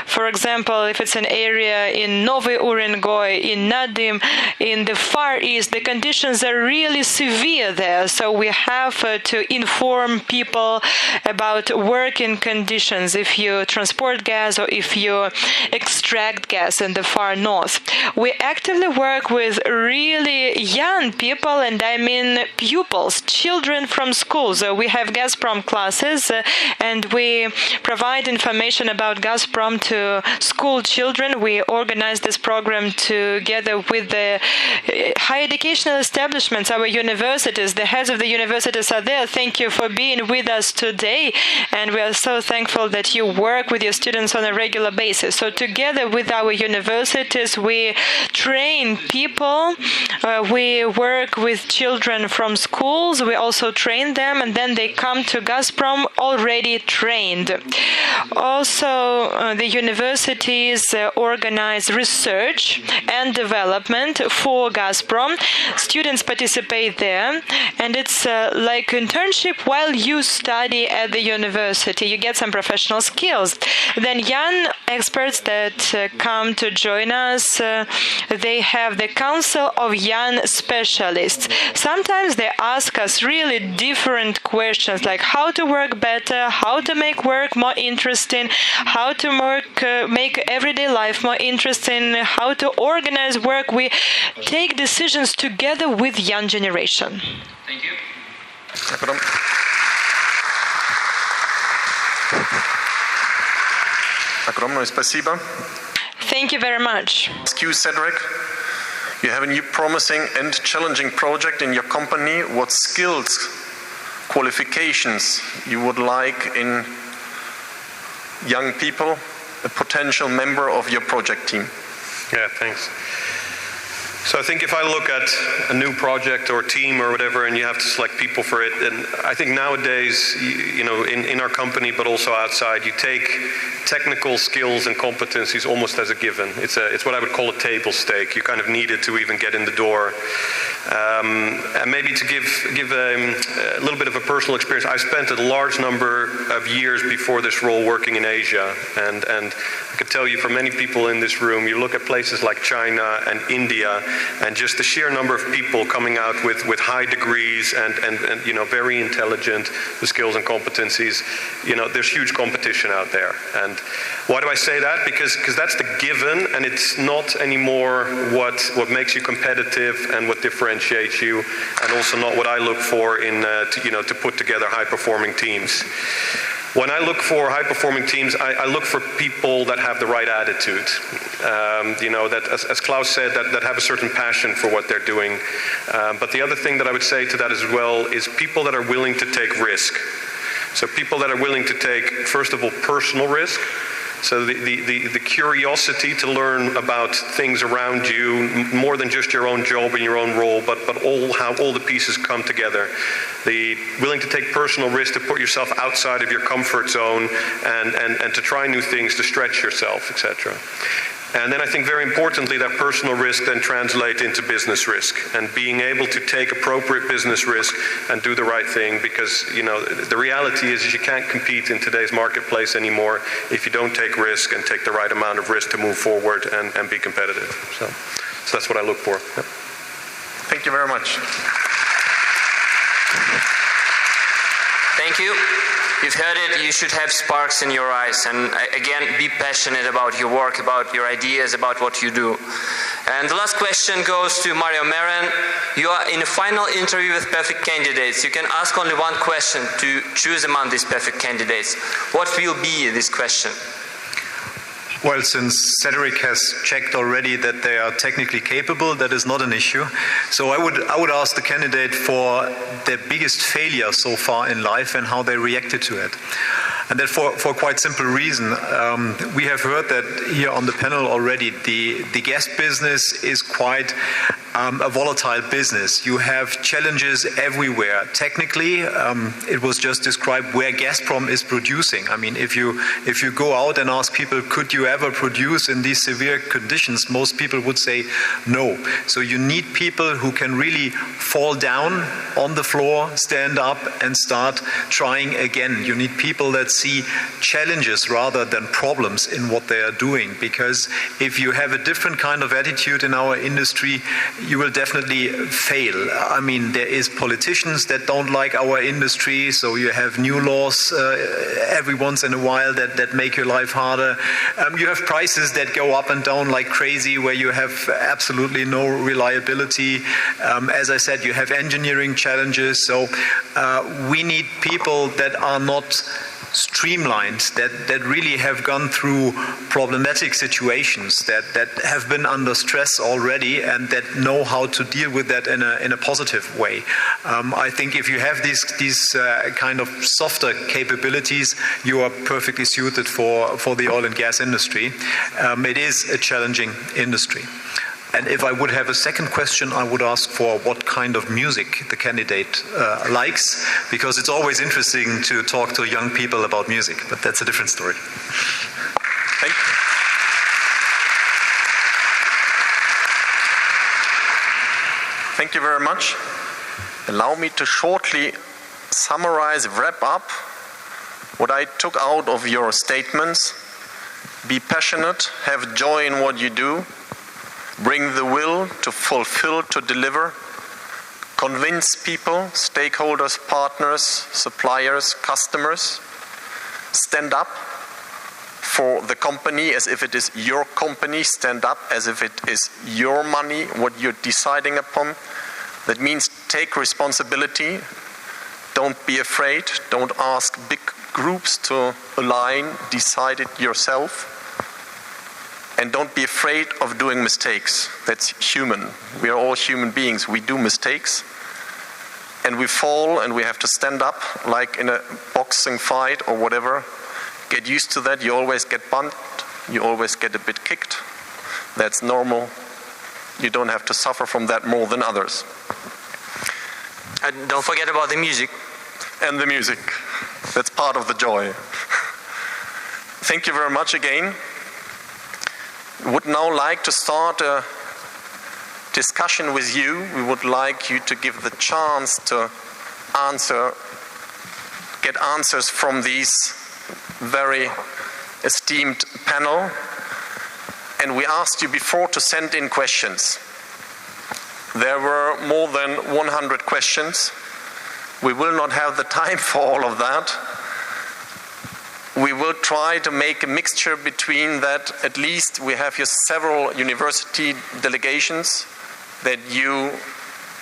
For example, if it's an area in Novy Urengoy, in Nadim, in the Far East, the conditions are really severe there, so we have to inform people about working conditions if you transport gas or if you extract gas in the far north. We actively work with really young people, and I mean pupils, children from schools. We have Gazprom classes, and we provide information about Gazprom to school children. We organize this program together with the higher educational establishments, our universities. The heads of the universities are there. Thank you for being with us today, and we are so thankful that you work with your students on a regular basis. So together with our universities, we train people. We work with children from schools. We also train them, and then they come to Gazprom already trained. Also, the universities organize research and development for Gazprom. Students participate there, and it's like internship while you study at the university. You get some professional skills. Then young experts that come to join us, they have the Council of Young Specialists. Sometimes they ask us really different questions, like how to work better, how to make work more interesting, how to make everyday life more interesting, how to organize work. We take decisions together with young generation. Thank you. Огромное спасибо. Thank you very much. Ask you, Cedric, you have a new promising and challenging project in your company. What skills, qualifications you would like in young people, a potential member of your project team? Yeah, thanks. So I think if I look at a new project or team or whatever, and you have to select people for it, and I think nowadays, you know, in our company, but also outside, you take technical skills and competencies almost as a given. It's what I would call a table stake. You kind of need it to even get in the door. And maybe to give a little bit of a personal experience, I spent a large number of years before this role working in Asia, and I could tell you for many people in this room, you look at places like China and India, and just the sheer number of people coming out with high degrees and you know, very intelligent, the skills and competencies, you know, there's huge competition out there. And why do I say that? Because that's the given, and it's not anymore what makes you competitive and what differentiates you, and also not what I look for in to put together high-performing teams. When I look for high-performing teams, I look for people that have the right attitude. That, as Klaus said, that have a certain passion for what they're doing. But the other thing that I would say to that as well is people that are willing to take risk. So people that are willing to take, first of all, personal risk. So the curiosity to learn about things around you, more than just your own job and your own role, but how all the pieces come together. The willing to take personal risk, to put yourself outside of your comfort zone and to try new things, to stretch yourself, etc. And then I think very importantly that personal risk then translates into business risk, and being able to take appropriate business risk and do the right thing, because the reality is you can't compete in today's marketplace anymore if you don't take risk and take the right amount of risk to move forward and be competitive. So that's what I look for. Yep. Thank you very much. Thank you. You've heard it, you should have sparks in your eyes, and again, be passionate about your work, about your ideas, about what you do. And the last question goes to Mario Marin. You are in a final interview with perfect candidates. You can ask only one question to choose among these perfect candidates. What will be this question? Well, since Cedric has checked already that they are technically capable, that is not an issue. So I would ask the candidate for their biggest failure so far in life and how they reacted to it. And that for quite simple reason. We have heard that here on the panel already, the gas business is quite a volatile business. You have challenges everywhere. Technically, it was just described where Gazprom is producing. I mean, if you go out and ask people, could you ever produce in these severe conditions, most people would say no. So you need people who can really fall down on the floor, stand up and start trying again. You need people that see challenges rather than problems in what they are doing, because if you have a different kind of attitude in our industry, you will definitely fail. I mean, there is politicians that don't like our industry, so you have new laws every once in a while that make your life harder. You have prices that go up and down like crazy, where you have absolutely no reliability. As I said, you have engineering challenges, so we need people that are not streamlined, that really have gone through problematic situations, that have been under stress already and that know how to deal with that in a positive way. I think if you have these kind of softer capabilities, you are perfectly suited for the oil and gas industry. It is a challenging industry. And if I would have a second question, I would ask for what kind of music the candidate likes, because it's always interesting to talk to young people about music, but that's a different story. Thank you very much. Allow me to shortly summarize, wrap up what I took out of your statements. Be passionate, have joy in what you do, bring the will to fulfill, to deliver, convince people, stakeholders, partners, suppliers, customers, stand up for the company as if it is your company, stand up as if it is your money, what you're deciding upon. That means take responsibility, don't be afraid, don't ask big groups to align, decide it yourself. And don't be afraid of doing mistakes. That's human. We are all human beings. We do mistakes. And we fall and we have to stand up, like in a boxing fight or whatever. Get used to that. You always get bumped. You always get a bit kicked. That's normal. You don't have to suffer from that more than others. And don't forget about the music. And the music. That's part of the joy. Thank you very much again. Would now like to start a discussion with you. We would like you to give the chance to get answers from these very esteemed panel. And we asked you before to send in questions. There were more than 100 questions. We will not have the time for all of that. We will try to make a mixture between that. At least we have here several university delegations that you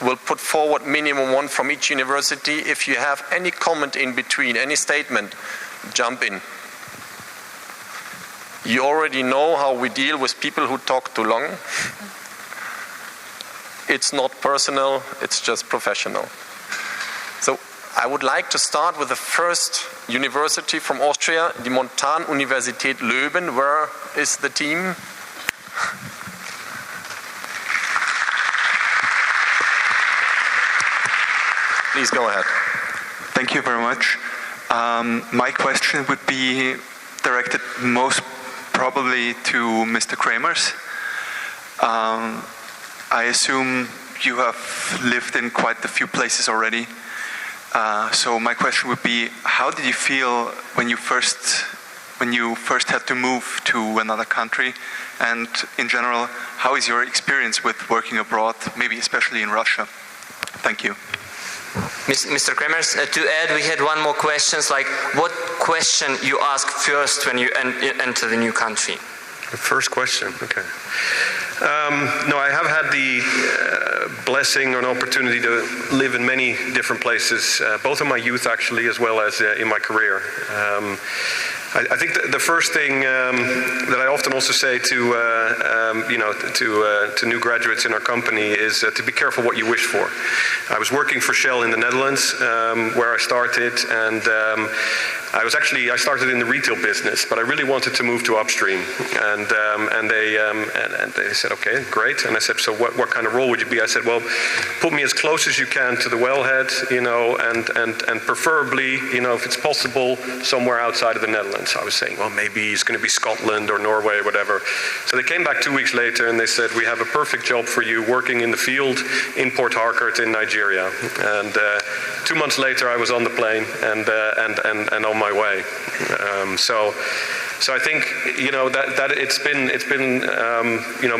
will put forward, minimum one from each university. If you have any comment in between, any statement, jump in. You already know how we deal with people who talk too long. It's not personal, it's just professional. So I would like to start with the first university from Austria, the Montanuniversität Löwen. Where is the team? Please go ahead. Thank you very much. My question would be directed most probably to Mr. Kramers. I assume you have lived in quite a few places already. So my question would be, how did you feel when you first had to move to another country? And in general, how is your experience with working abroad, maybe especially in Russia? Thank you. Mr. Kramers, to add, we had one more question, like what question you ask first when you enter the new country? The first question, okay. No, I have had the blessing or an opportunity to live in many different places, both in my youth actually, as well as in my career. I think the first thing that I often also say to new graduates in our company is to be careful what you wish for. I was working for Shell in the Netherlands, where I started, and I started in the retail business, but I really wanted to move to upstream, and they said, okay, great. And I said, so what kind of role would you be? I said, well, put me as close as you can to the wellhead, and preferably, if it's possible, somewhere outside of the Netherlands. I was saying, well, maybe it's going to be Scotland or Norway or whatever. So they came back 2 weeks later and they said, we have a perfect job for you working in the field in Port Harcourt in Nigeria. And 2 months later, I was on the plane and on my way. So I think that it's been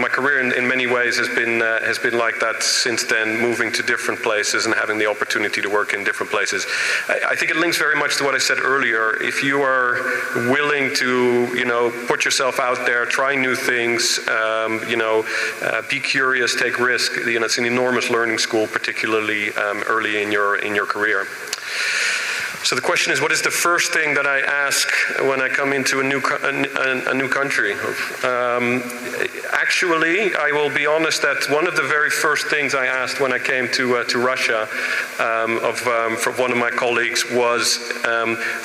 my career in many ways has been like that since then, moving to different places and having the opportunity to work in different places. I think it links very much to what I said earlier. If you are willing to put yourself out there, try new things, be curious, take risk. It's an enormous learning school, particularly early in your career. So the question is, what is the first thing that I ask when I come into a new country? Actually, I will be honest that one of the very first things I asked when I came to Russia from one of my colleagues was,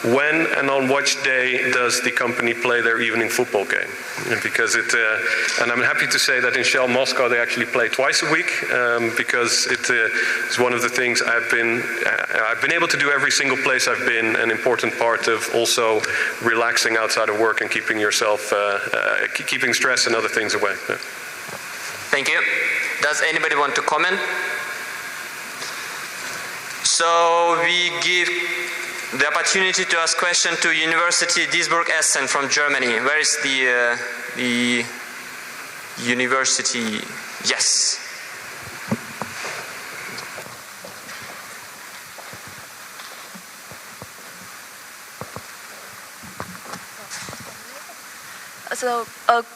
when and on which day does the company play their evening football game? Because and I'm happy to say that in Shell Moscow they actually play twice a week, because it's one of the things I've been able to do every single place I've been, an important part of also relaxing outside of work and keeping yourself, keeping stress and other things away. Yeah. Thank you. Does anybody want to comment? So we give the opportunity to ask question to University Duisburg-Essen from Germany. Where is the university? Yes. So,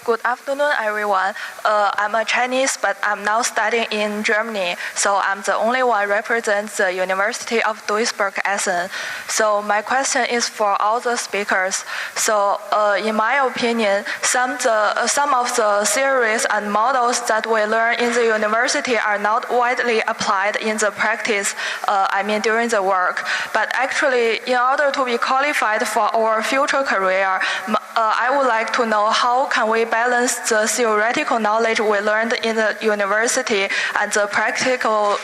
good afternoon, everyone. I'm a Chinese, but I'm now studying in Germany. So I'm the only one represents the University of Duisburg-Essen. So my question is for all the speakers. So, in my opinion, some of the theories and models that we learn in the university are not widely applied in the practice. During the work. But actually, in order to be qualified for our future career, I would like to know how can we balance the theoretical knowledge we learned in the university and the practical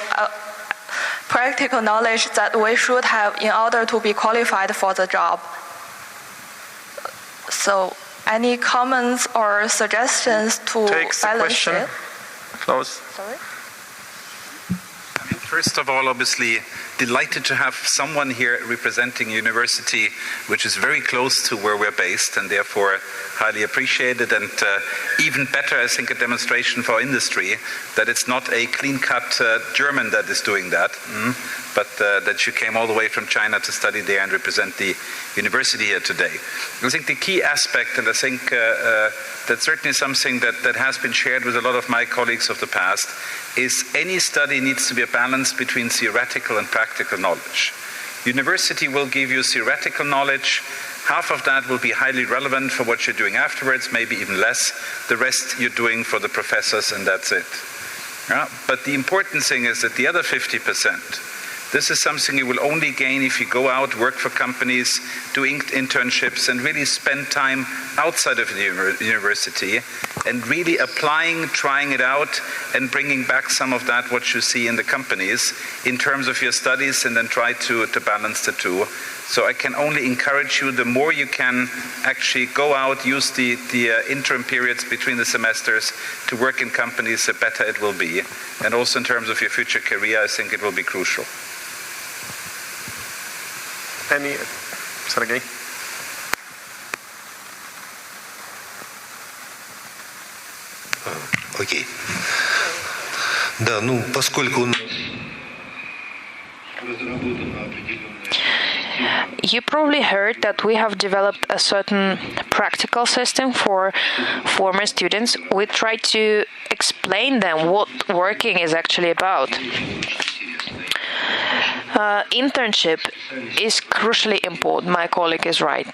knowledge that we should have in order to be qualified for the job. So, any comments or suggestions to Takes the balance question. it? Close. Sorry? First of all, obviously, delighted to have someone here representing a university which is very close to where we're based, and therefore highly appreciated, and even better, I think, a demonstration for industry that it's not a clean-cut German that is doing that, but that you came all the way from China to study there and represent the university here today. I think the key aspect, and I think that's certainly something that has been shared with a lot of my colleagues of the past, is any study needs to be a balance between theoretical and practical knowledge. University will give you theoretical knowledge. Half of that will be highly relevant for what you're doing afterwards, maybe even less. The rest you're doing for the professors, and that's it. But the important thing is that the other 50%, this is something you will only gain if you go out, work for companies, do internships, and really spend time outside of the university and really applying, trying it out, and bringing back some of that, what you see in the companies, in terms of your studies, and then try to balance the two. So I can only encourage you, the more you can actually go out, use the interim periods between the semesters to work in companies, the better it will be. And also in terms of your future career, I think it will be crucial. Sergey? Окей. Да, поскольку You probably heard that we have developed a certain practical system for former students. We try to explain them what working is actually about. internship is crucially important. My colleague is right.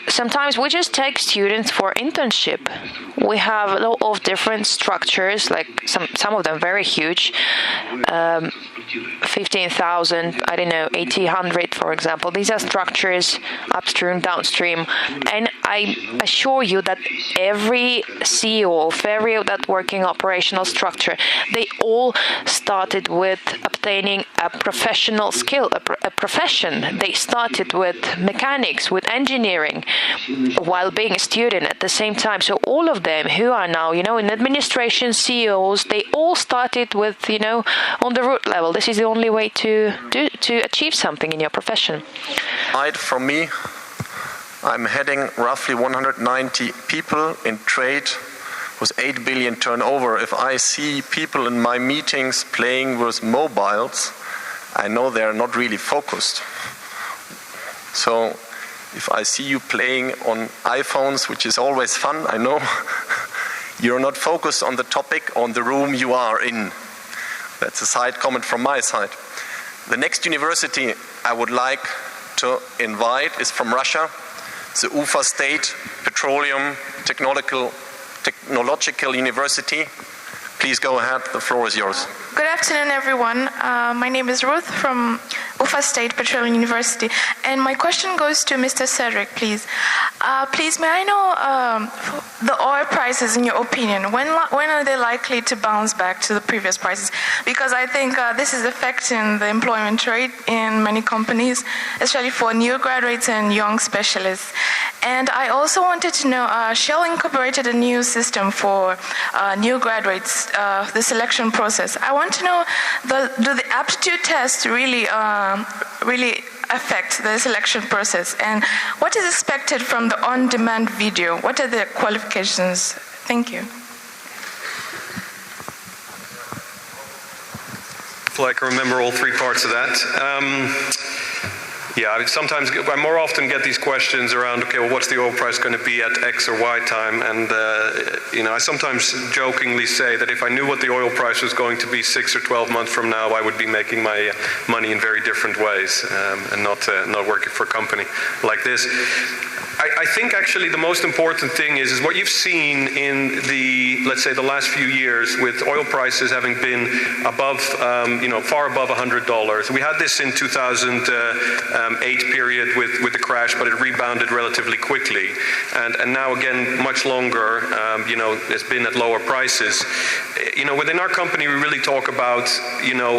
Sometimes we just take students for internship. We have a lot of different structures, like some of them very huge, 15,000, I don't know, 1,800, for example. These are structures, upstream, downstream, and I assure you that every CEO of every that working operational structure, they all started with obtaining a professional skill, a profession. They started with mechanics, with engineering, while being a student at the same time. So all of them who are now, in administration, CEOs, they all started with, on the root level. This is the only way to achieve something in your profession. From me, I'm heading roughly 190 people in trade with 8 billion turnover. If I see people in my meetings playing with mobiles, I know they're not really focused. So if I see you playing on iPhones, which is always fun, I know, you're not focused on the topic, on the room you are in. That's a side comment from my side. The next university I would like to invite is from Russia. It's the Ufa State Petroleum Technological University. Please go ahead, the floor is yours. Good afternoon, everyone. My name is Ruth from Ufa State Petroleum University, and my question goes to Mr. Cedric, please. Please, may I know the oil prices, in your opinion, when are they likely to bounce back to the previous prices? Because I think this is affecting the employment rate in many companies, especially for new graduates and young specialists. And I also wanted to know, Shell incorporated a new system for new graduates, the selection process. I want to know, do the aptitude tests really affect the selection process? And what is expected from the on-demand video? What are the qualifications? Thank you. Hopefully I can remember all three parts of that. I more often get these questions around, okay, well, what's the oil price going to be at X or Y time? And, I sometimes jokingly say that if I knew what the oil price was going to be 6 or 12 months from now, I would be making my money in very different ways and not working for a company like this. I think actually the most important thing is what you've seen in let's say the last few years, with oil prices having been above, far above $100. We had this in 2008 period with the crash, but it rebounded relatively quickly. And now again, much longer, it's been at lower prices. Within our company, we really talk about,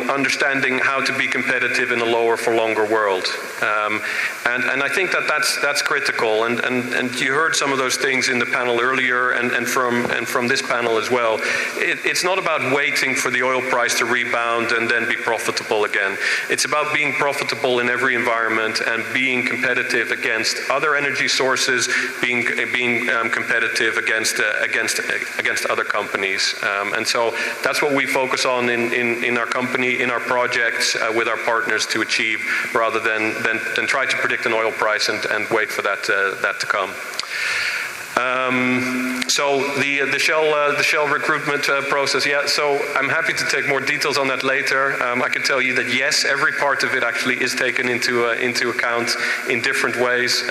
understanding how to be competitive in a lower for longer world. And I think that's critical. And you heard some of those things in the panel earlier and from this panel as well. It's not about waiting for the oil price to rebound and then be profitable again. It's about being profitable in every environment and being competitive against other energy sources, being competitive against other companies. And so that's what we focus on in our company, in our projects, with our partners to achieve, rather than try to predict an oil price and wait for that to come. So the Shell recruitment process, so I'm happy to take more details on that later. I can tell you that yes, every part of it actually is taken into account in different ways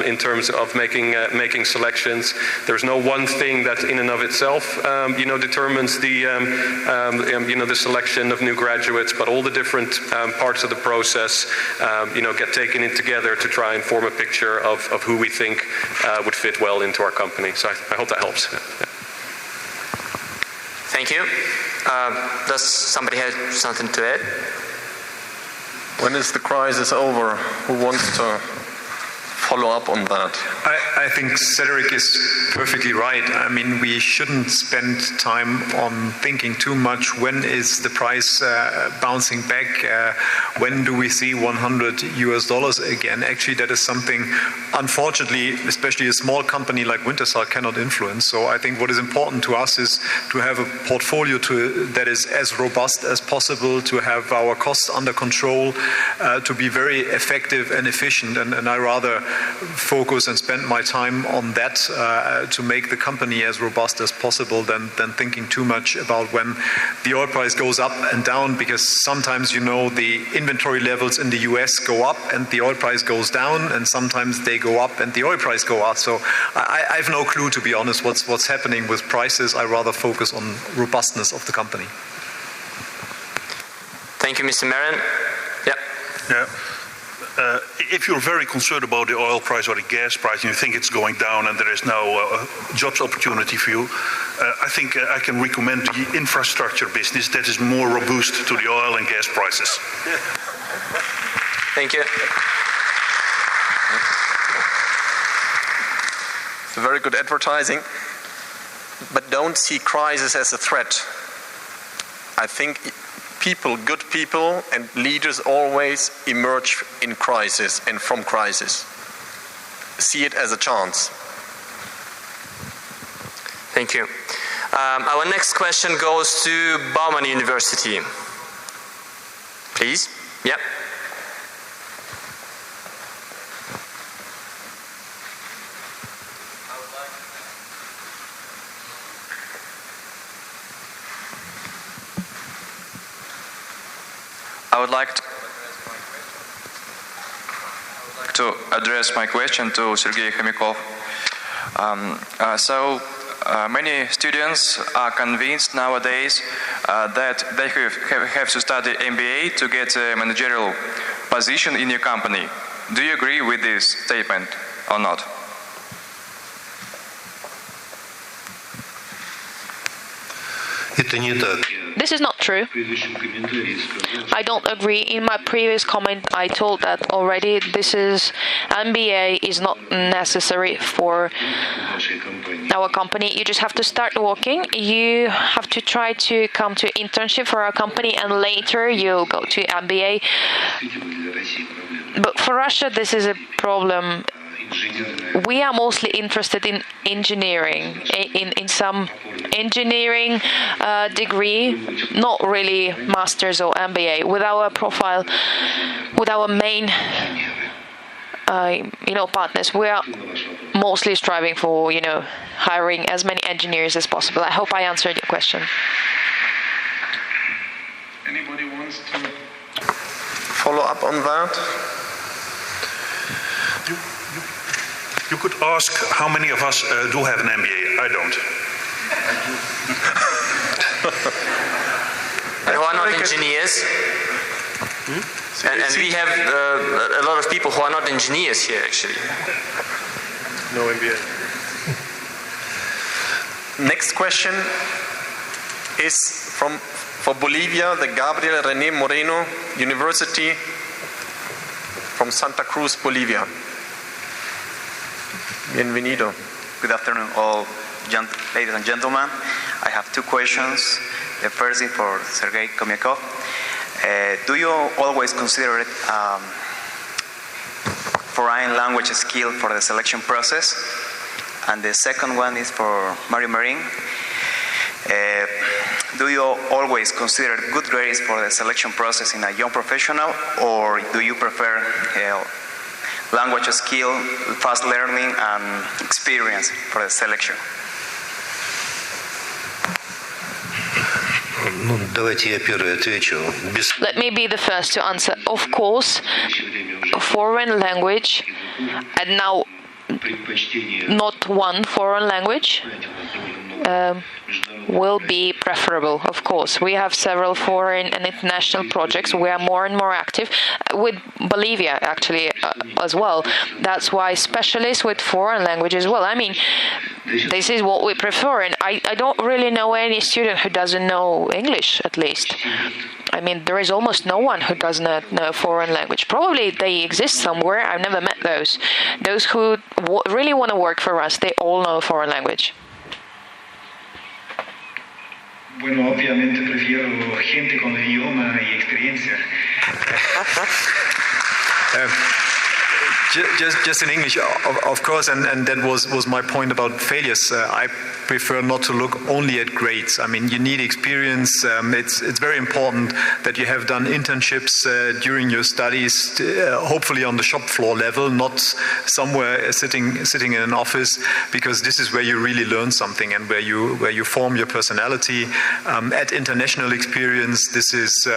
in terms of making selections. There's no one thing that in and of itself determines the selection of new graduates, but all the different parts of the process get taken in together to try and form a picture of who we think would fit well into our company. So I hope that helps. Yeah. Thank you. Does somebody have something to add? When is the crisis over? Who wants to follow up on that? I think Cedric is perfectly right. I mean, we shouldn't spend time on thinking too much. When is the price bouncing back? When do we see $100 again? Actually, that is something, unfortunately, especially a small company like Wintershall cannot influence. So I think what is important to us is to have a portfolio that is as robust as possible, to have our costs under control, to be very effective and efficient. And I rather focus and spend my time on that to make the company as robust as possible than thinking too much about when the oil price goes up and down, because sometimes, you know, the inventory levels in the US go up and the oil price goes down, and sometimes they go up and the oil price go up. So I have no clue, to be honest, what's happening with prices. I rather focus on robustness of the company. Thank you, Mr. Marin. Yeah. If you're very concerned about the oil price or the gas price and you think it's going down and there is no jobs opportunity for you, I think I can recommend the infrastructure business that is more robust to the oil and gas prices. Thank you. It's very good advertising, but don't see crisis as a threat. I think people, good people and leaders always emerge in crisis and from crisis. See it as a chance. Thank you. Our next question goes to Bauman University. Please. Yep. I would like to address my question to Sergei Khomyakov. Many students are convinced nowadays that they have to study MBA to get a managerial position in your company. Do you agree with this statement or not? This is not true. I don't agree. In my previous comment, I told that already. MBA is not necessary for our company. You just have to start working. You have to try to come to internship for our company, and later you'll go to MBA. But for Russia, this is a problem. We are mostly interested in engineering, in some engineering degree, not really masters or MBA. With our profile, with our main partners, we are mostly striving for hiring as many engineers as possible. I hope I answered your question. Anybody wants to follow up on that? You could ask how many of us do have an MBA. I don't. Who are not engineers. And we have a lot of people who are not engineers here, actually. No MBA. Next question is for Bolivia, the Gabriel René Moreno University from Santa Cruz, Bolivia. Bienvenido. Good afternoon, all ladies and gentlemen. I have two questions. The first is for Sergei Khomyakov. Do you always consider it foreign language skill for the selection process? And the second one is for Mario Marin. Do you always consider good grades for the selection process in a young professional, or do you prefer language skill, fast learning, and experience for the selection? Let me be the first to answer. Of course, foreign language, and now not one foreign language, will be preferable. Of course, we have several foreign and international projects. We are more and more active with Bolivia, actually, as well. That's why specialists with foreign language as well. I mean, this is what we prefer, and I don't really know any student who doesn't know English, at least. I mean, there is almost no one who does not know foreign language. Probably they exist somewhere. I've never met those. Those who really want to work for us, they all know foreign language. Bueno, obviamente prefiero gente con idioma y experiencia. just in English, of course, and that was my point about failures. I prefer not to look only at grades. I mean, you need experience. It's very important that you have done internships during your studies, hopefully on the shop floor level, not somewhere sitting in an office, because this is where you really learn something and where you form your personality. At international experience, this is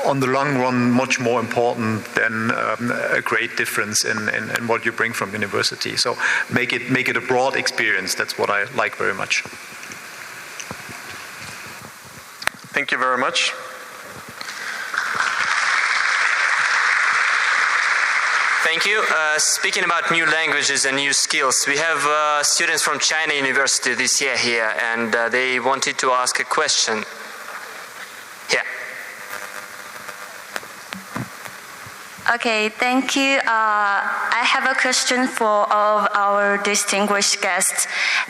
on the long run much more important than a great difference in what you bring from university. So make it a broad experience. That's what I like very much. Thank you very much. Thank you. Speaking about new languages and new skills, we have students from China University this year here, and they wanted to ask a question. Yeah. Okay, thank you. I have a question for all of our distinguished guests.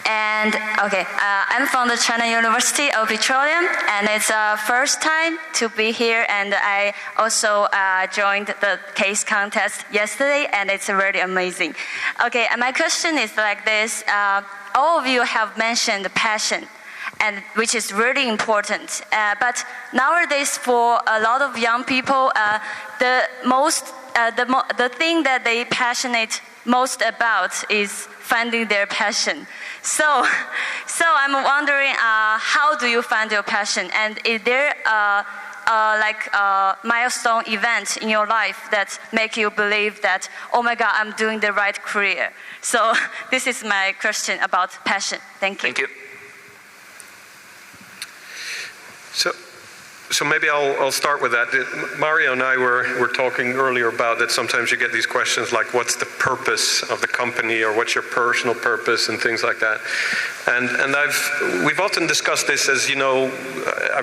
And okay, I'm from the China University of Petroleum, and it's first time to be here. And I also joined the case contest yesterday, and it's really amazing. Okay, and my question is like this: all of you have mentioned passion, and which is really important. But nowadays, for a lot of young people, the thing that they passionate most about is finding their passion. So I'm wondering, how do you find your passion? And is there like a milestone event in your life that make you believe that, oh my God, I'm doing the right career? So this is my question about passion. Thank you. Thank you. So maybe I'll start with that. Mario and I were talking earlier about that sometimes you get these questions like, what's the purpose of the company, or what's your personal purpose, and things like that. And we've often discussed this as, you know,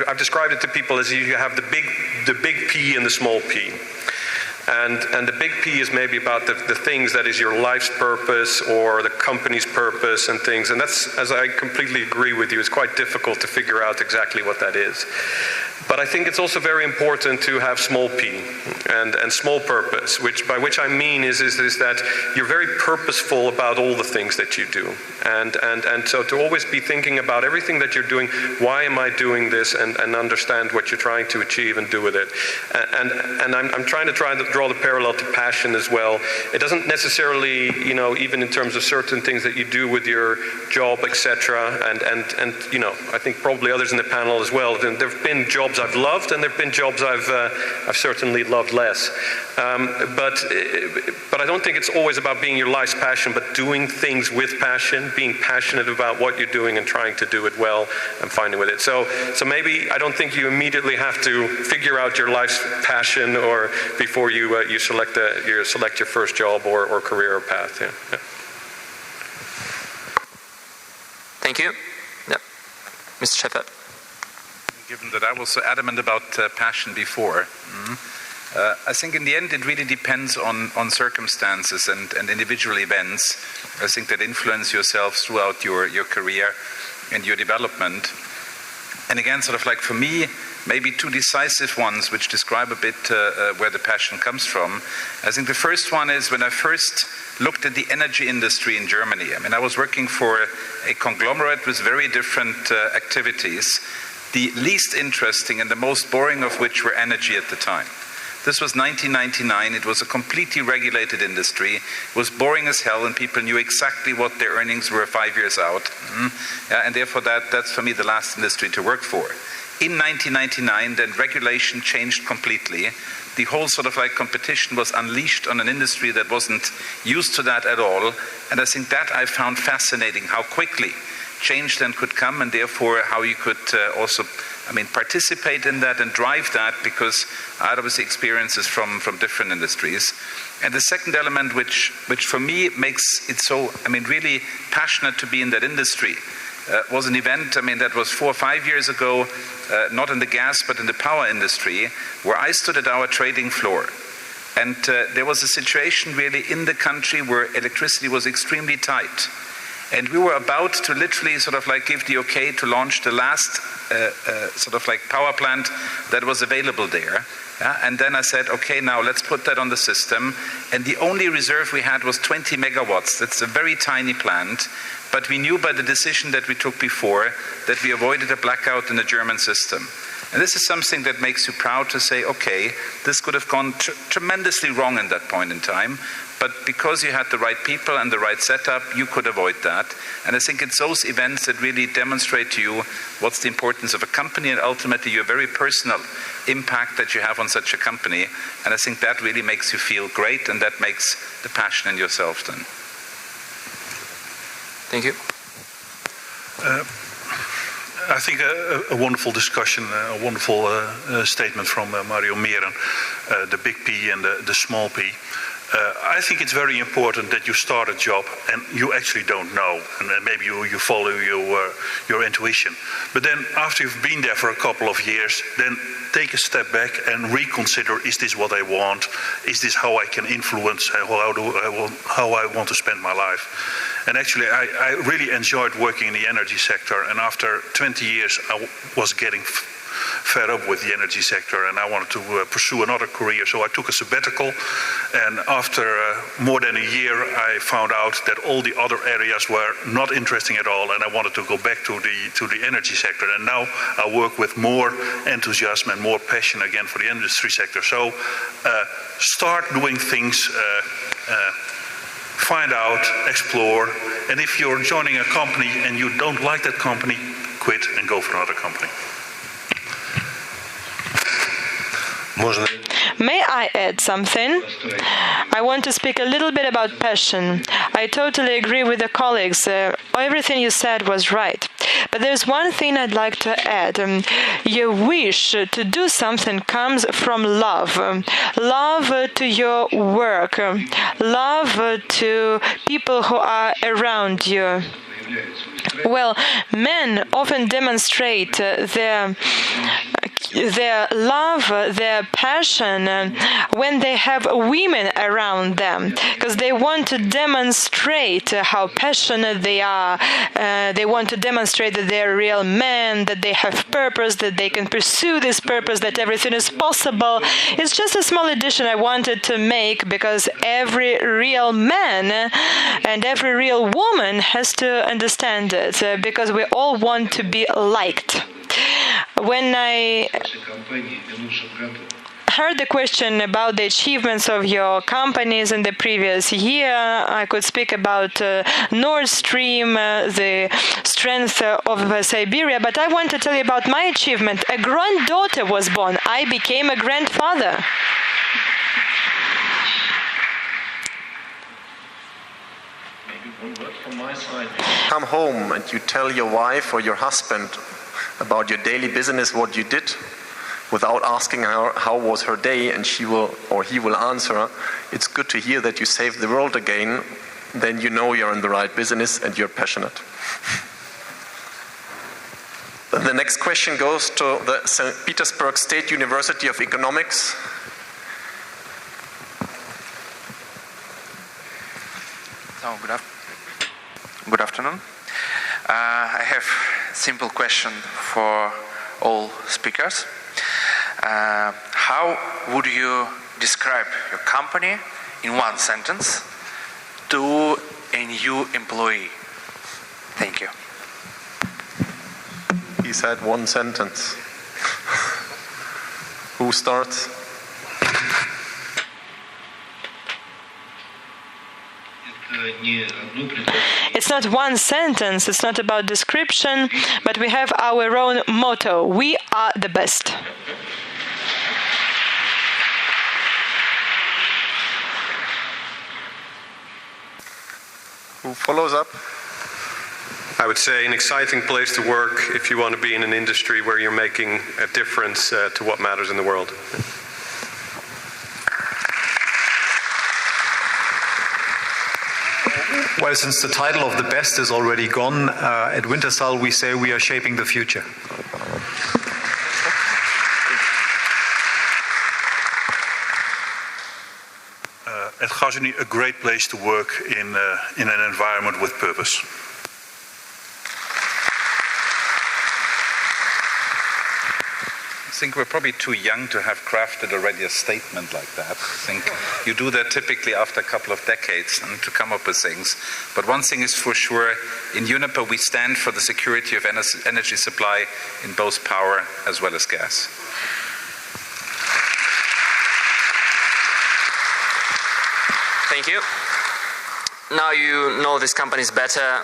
I've described it to people as you have the big P and the small p. And the big P is maybe about the things that is your life's purpose or the company's purpose and things. And that's, as I completely agree with you, it's quite difficult to figure out exactly what that is. But I think it's also very important to have small p and small purpose, by which I mean is that you're very purposeful about all the things that you do. And so to always be thinking about everything that you're doing, why am I doing this, and understand what you're trying to achieve and do with it. And I'm trying to draw the parallel to passion as well. It doesn't necessarily, you know, even in terms of certain things that you do with your job, etc. And you know, I think probably others in the panel as well. There have been jobs I've loved, and there have been jobs I've certainly loved less. But I don't think it's always about being your life's passion, but doing things with passion, being passionate about what you're doing and trying to do it well and finding with it. So maybe I don't think you immediately have to figure out your life's passion or before you select your first job or career or path. Yeah. Thank you. Yeah. Mr. Shepard. Given that I was so adamant about passion before, I think in the end it really depends on circumstances and individual events, I think, that influence yourself throughout your career and your development. And again, sort of like for me, maybe two decisive ones which describe a bit where the passion comes from. I think the first one is when I first looked at the energy industry in Germany. I mean, I was working for a conglomerate with very different activities, the least interesting and the most boring of which were energy at the time. This was 1999. It was a completely regulated industry. It was boring as hell, and people knew exactly what their earnings were 5 years out. And therefore, that's for me the last industry to work for. In 1999, then regulation changed completely. The whole sort of like competition was unleashed on an industry that wasn't used to that at all. And I think that I found fascinating, how quickly change then could come, and therefore how you could also, participate in that and drive that, because I had obviously experiences from different industries. And the second element, which for me makes it so, really passionate to be in that industry, was an event, that was 4 or 5 years ago, not in the gas, but in the power industry, where I stood at our trading floor. And there was a situation really in the country where electricity was extremely tight. And we were about to literally sort of like give the okay to launch the last sort of like power plant that was available there. And then I said, okay, now let's put that on the system. And the only reserve we had was 20 megawatts. That's a very tiny plant. But we knew by the decision that we took before that we avoided a blackout in the German system. And this is something that makes you proud to say, okay, this could have gone tremendously wrong in that point in time. But because you had the right people and the right setup, you could avoid that. And I think it's those events that really demonstrate to you what's the importance of a company and ultimately your very personal impact that you have on such a company. And I think that really makes you feel great, and that makes the passion in yourself then. Thank you. I think a wonderful discussion, a wonderful statement from Mario Meren, the big P and the small p. I think it's very important that you start a job and you actually don't know, and maybe you follow your intuition. But then after you've been there for a couple of years, then take a step back and reconsider, is this what I want? Is this how I can influence how I want to spend my life? And actually, I really enjoyed working in the energy sector, and after 20 years I was getting fed up with the energy sector, and I wanted to pursue another career, so I took a sabbatical, and after more than a year I found out that all the other areas were not interesting at all, and I wanted to go back to the energy sector, and now I work with more enthusiasm and more passion again for the industry sector. So start doing things, find out, explore, and if you're joining a company and you don't like that company, quit and go for another company. May I add something? I want to speak a little bit about passion. I totally agree with the colleagues. Everything you said was right. But there's one thing I'd like to add. Your wish to do something comes from love. Love to your work. Love to people who are around you. Well, men often demonstrate their love, their passion when they have women around them, because they want to demonstrate how passionate they are. They want to demonstrate that they're real men, that they have purpose, that they can pursue this purpose, that everything is possible. It's just a small addition I wanted to make, because every real man and every real woman has to understand it, because we all want to be liked. When I heard the question about the achievements of your companies in the previous year, I could speak about Nord Stream, the strength of Siberia, but I want to tell you about my achievement. A granddaughter was born. I became a grandfather. Come home and you tell your wife or your husband about your daily business, what you did, without asking her how was her day, and she will or he will answer, it's good to hear that you saved the world again, then you know you're in the right business and you're passionate. Then the next question goes to the St. Petersburg State University of Economics. So, good afternoon. I have a simple question for all speakers. How would you describe your company in one sentence to a new employee? Thank you. He said one sentence. Who starts? It's not one sentence, it's not about description, but we have our own motto: we are the best. Who follows up? I would say an exciting place to work if you want to be in an industry where you're making a difference to what matters in the world. Well, since the title of the best is already gone, at Wintershall we say we are shaping the future. At Gasunie, a great place to work in an environment with purpose. think we're probably too young to have crafted already a statement like that. I think you do that typically after a couple of decades and to come up with things. But one thing is for sure, in Uniper we stand for the security of energy supply in both power as well as gas. Thank you. Now you know these companies better,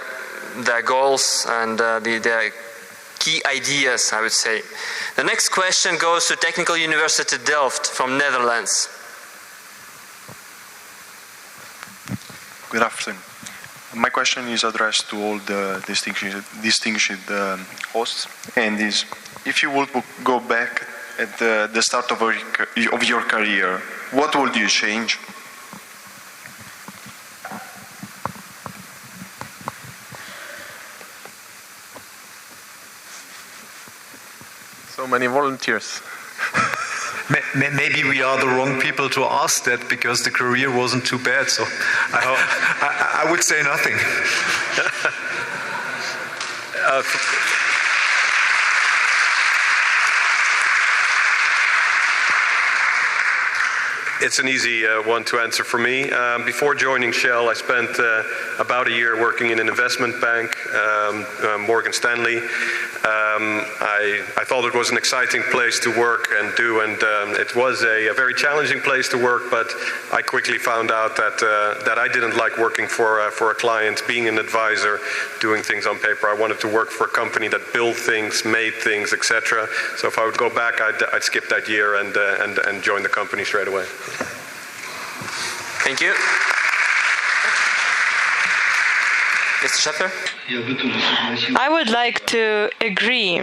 their goals and their key ideas, I would say. The next question goes to Technical University Delft from Netherlands. Good afternoon. My question is addressed to all the distinguished hosts, and is, if you would go back at the start of your career, what would you change? So many volunteers. Maybe we are the wrong people to ask that, because the career wasn't too bad, so I would say nothing. It's an easy one to answer for me. Before joining Shell, I spent about a year working in an investment bank, Morgan Stanley. I thought it was an exciting place to work and do, and it was a very challenging place to work, but I quickly found out that I didn't like working for a client, being an advisor, doing things on paper. I wanted to work for a company that built things, made things, etc. So if I would go back, I'd skip that year and join the company straight away. Thank you. Mr. Schäfer? I would like to agree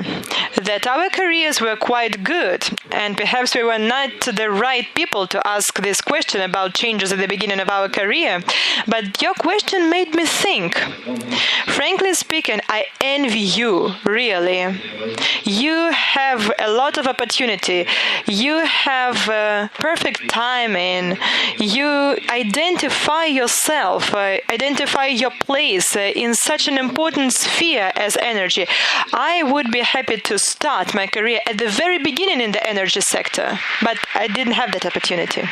that our careers were quite good, and perhaps we were not the right people to ask this question about changes at the beginning of our career. But your question made me think. Frankly speaking, I envy you, really. You have a lot of opportunity. You have perfect timing. You identify yourself, identify your place in such an important sphere as energy. I would be happy to start my career at the very beginning in the energy sector, but I didn't have that opportunity.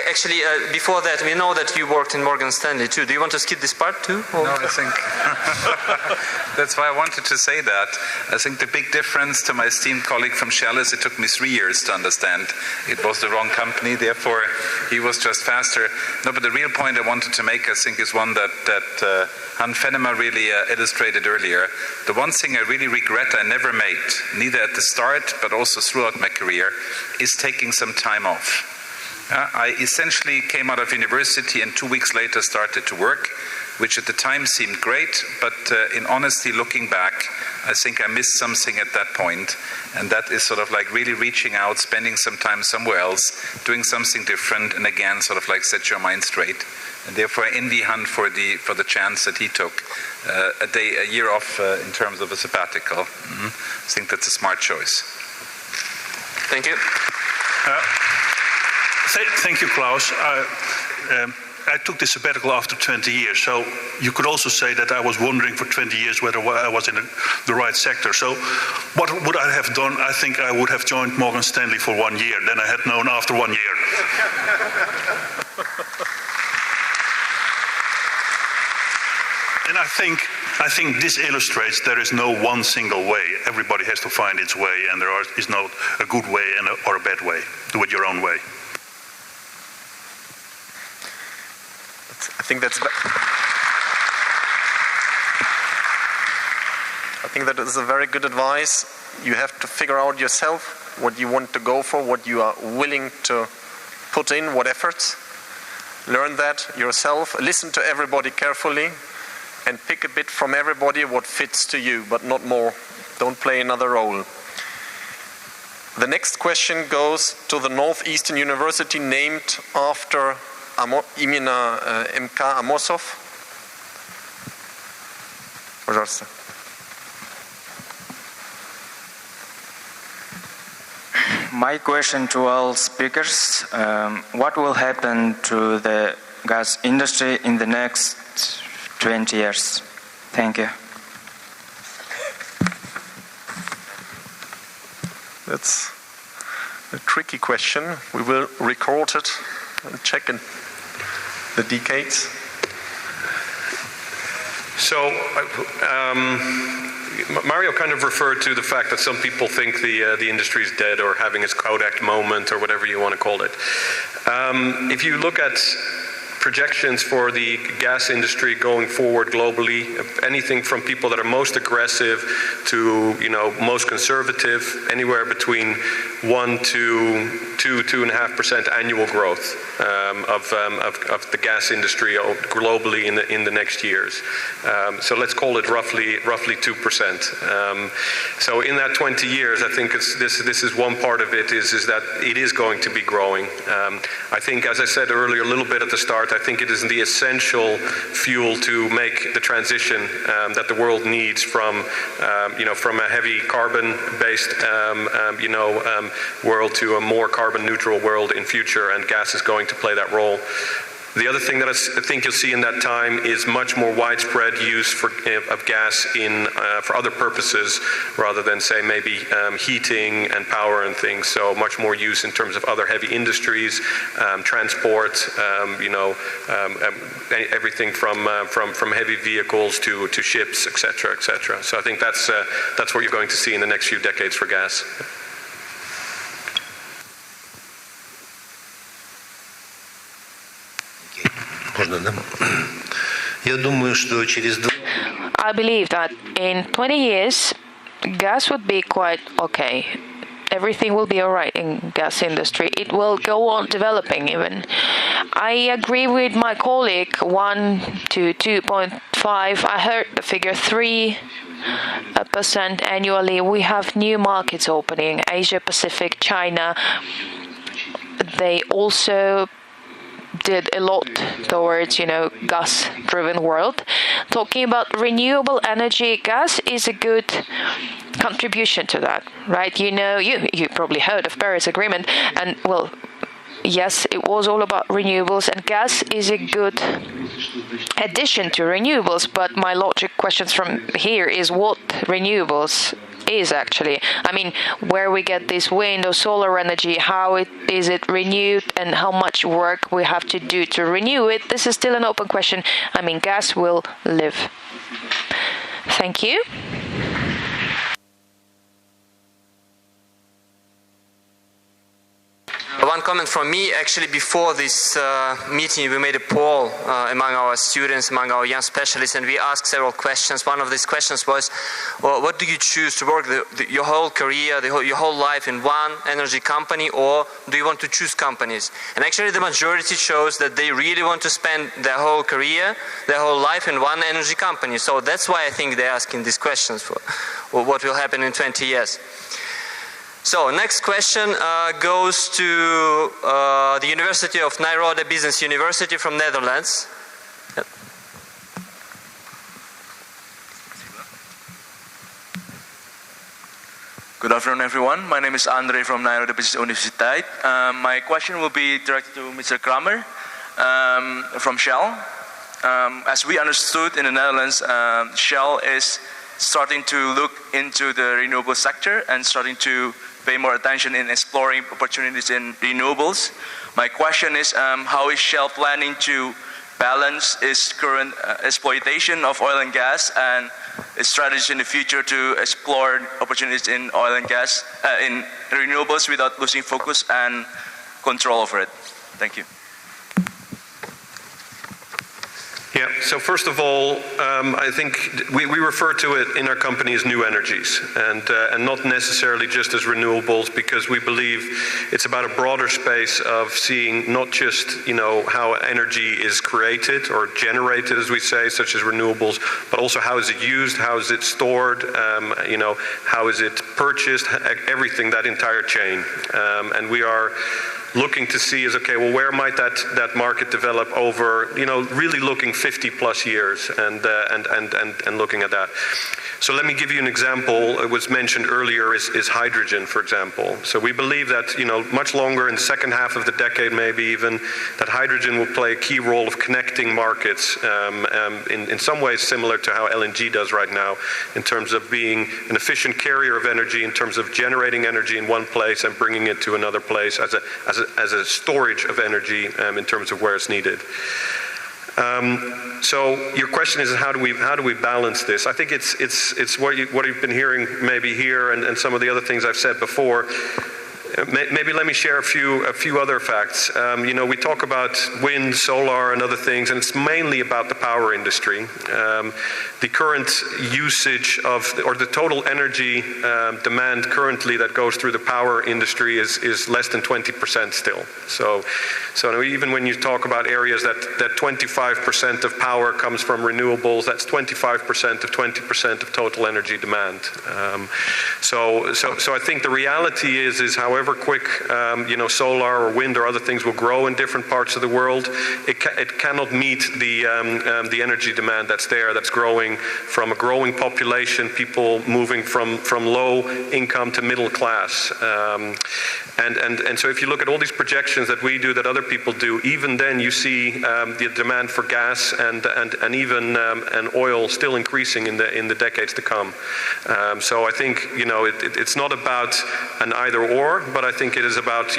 Actually, before that, we know that you worked in Morgan Stanley too. Do you want to skip this part too? Or? No, I think that's why I wanted to say that. I think the big difference to my esteemed colleague from Shell is it took me 3 years to understand it was the wrong company, therefore he was just faster. No, but the real point I wanted to make, I think, is one that Han Fennemer really illustrated earlier. The one thing I really regret I never made, neither at the start but also throughout my career, is taking some time off. I essentially came out of university and 2 weeks later started to work, which at the time seemed great, but in honesty, looking back, I think I missed something at that point, and that is sort of like really reaching out, spending some time somewhere else, doing something different, and again, sort of like set your mind straight. And therefore, I envy Han for the chance that he took, a year off in terms of a sabbatical. I think that's a smart choice. Thank you. Thank you, Klaus. I took the sabbatical after 20 years, so you could also say that I was wondering for 20 years whether I was in the right sector. So what would I have done? I think I would have joined Morgan Stanley for 1 year. Then I had known after 1 year. And I think this illustrates there is no one single way. Everybody has to find its way, and there is no a good way or a bad way. Do it your own way. I think that is a very good advice. You have to figure out yourself what you want to go for, what you are willing to put in, what efforts. Learn that yourself. Listen to everybody carefully and pick a bit from everybody what fits to you, but not more. Don't play another role. The next question goes to the Northeastern University named after именно МК Амосов. Пожалуйста. My question to all speakers, what will happen to the gas industry in the next 20 years? Thank you. That's a tricky question. We will record it and check in the decades. So, Mario kind of referred to the fact that some people think the industry is dead or having its Kodak moment or whatever you want to call it. If you look at projections for the gas industry going forward globally, anything from people that are most aggressive to most conservative, anywhere between 1 to 2.5% annual growth of the gas industry globally in the next years. So let's call it roughly 2%. So in that 20 years, I think this is one part of it is that it is going to be growing. I think, as I said earlier, a little bit at the start, I think it is the essential fuel to make the transition that the world needs from a heavy carbon-based world to a more carbon-neutral world in future, and gas is going to play that role. The other thing that I think you'll see in that time is much more widespread use of gas for other purposes rather than, say, maybe heating and power and things. So much more use in terms of other heavy industries, transport, everything from heavy vehicles to ships, etc., etc. So I think that's what you're going to see in the next few decades for gas. I believe that in 20 years, gas would be quite okay. Everything will be all right in gas industry. It will go on developing even. I agree with my colleague, 1 to 2.5. I heard the figure 3% annually. We have new markets opening, Asia Pacific, China. They also did a lot towards, gas-driven world. Talking about renewable energy, gas is a good contribution to that, right? You probably heard of Paris Agreement, and well, yes, it was all about renewables, and gas is a good addition to renewables. But my logic questions from here is what renewables is actually. I mean, where we get this wind or solar energy, how is it renewed, and how much work we have to do to renew it. This is still an open question. I mean, gas will live. Thank you. One comment from me, actually, before this meeting, we made a poll among our students, among our young specialists, and we asked several questions. One of these questions was, well, what do you choose to work your whole career, your whole life in one energy company, or do you want to choose companies? And actually, the majority shows that they really want to spend their whole career, their whole life in one energy company. So that's why I think they're asking these questions for what will happen in 20 years. So next question goes to the University of Nairobi Business University from Netherlands. Yep. Good afternoon, everyone. My name is Andre from Nairobi Business University. My question will be directed to Mr. Kramer from Shell. As we understood in the Netherlands, Shell is starting to look into the renewable sector and starting to pay more attention in exploring opportunities in renewables. My question is, how is Shell planning to balance its current exploitation of oil and gas and its strategies in the future to explore opportunities in oil and gas, in renewables without losing focus and control over it? Thank you. Yeah, so first of all, I think we refer to it in our company as new energies and not necessarily just as renewables, because we believe it's about a broader space of seeing not just, how energy is created or generated, as we say, such as renewables, but also how is it used, how is it stored, how is it purchased, everything, that entire chain. And we are looking to see is, okay, well, where might that market develop over, really looking 50 plus years and looking at that. So let me give you an example. It was mentioned earlier is hydrogen, for example. So we believe that, much longer in the second half of the decade, maybe even, that hydrogen will play a key role of connecting markets in some ways similar to how LNG does right now, in terms of being an efficient carrier of energy, in terms of generating energy in one place and bringing it to another place as a storage of energy in terms of where it's needed. So your question is, how do we balance this? I think it's what you've been hearing maybe here and some of the other things I've said before. Maybe let me share a few other facts. We talk about wind, solar, and other things, and it's mainly about the power industry. The current usage or the total energy demand currently that goes through the power industry is less than 20% still. So even when you talk about areas that 25% of power comes from renewables, that's 25% of 20% of total energy demand. So I think the reality is however quick solar or wind or other things will grow in different parts of the world, it cannot meet the energy demand that's growing from a growing population, people moving from low income to middle class. And so if you look at all these projections that we do, that other people do, even then you see the demand for gas and even oil still increasing in the decades to come. So I think it's not about an either or, but I think it is about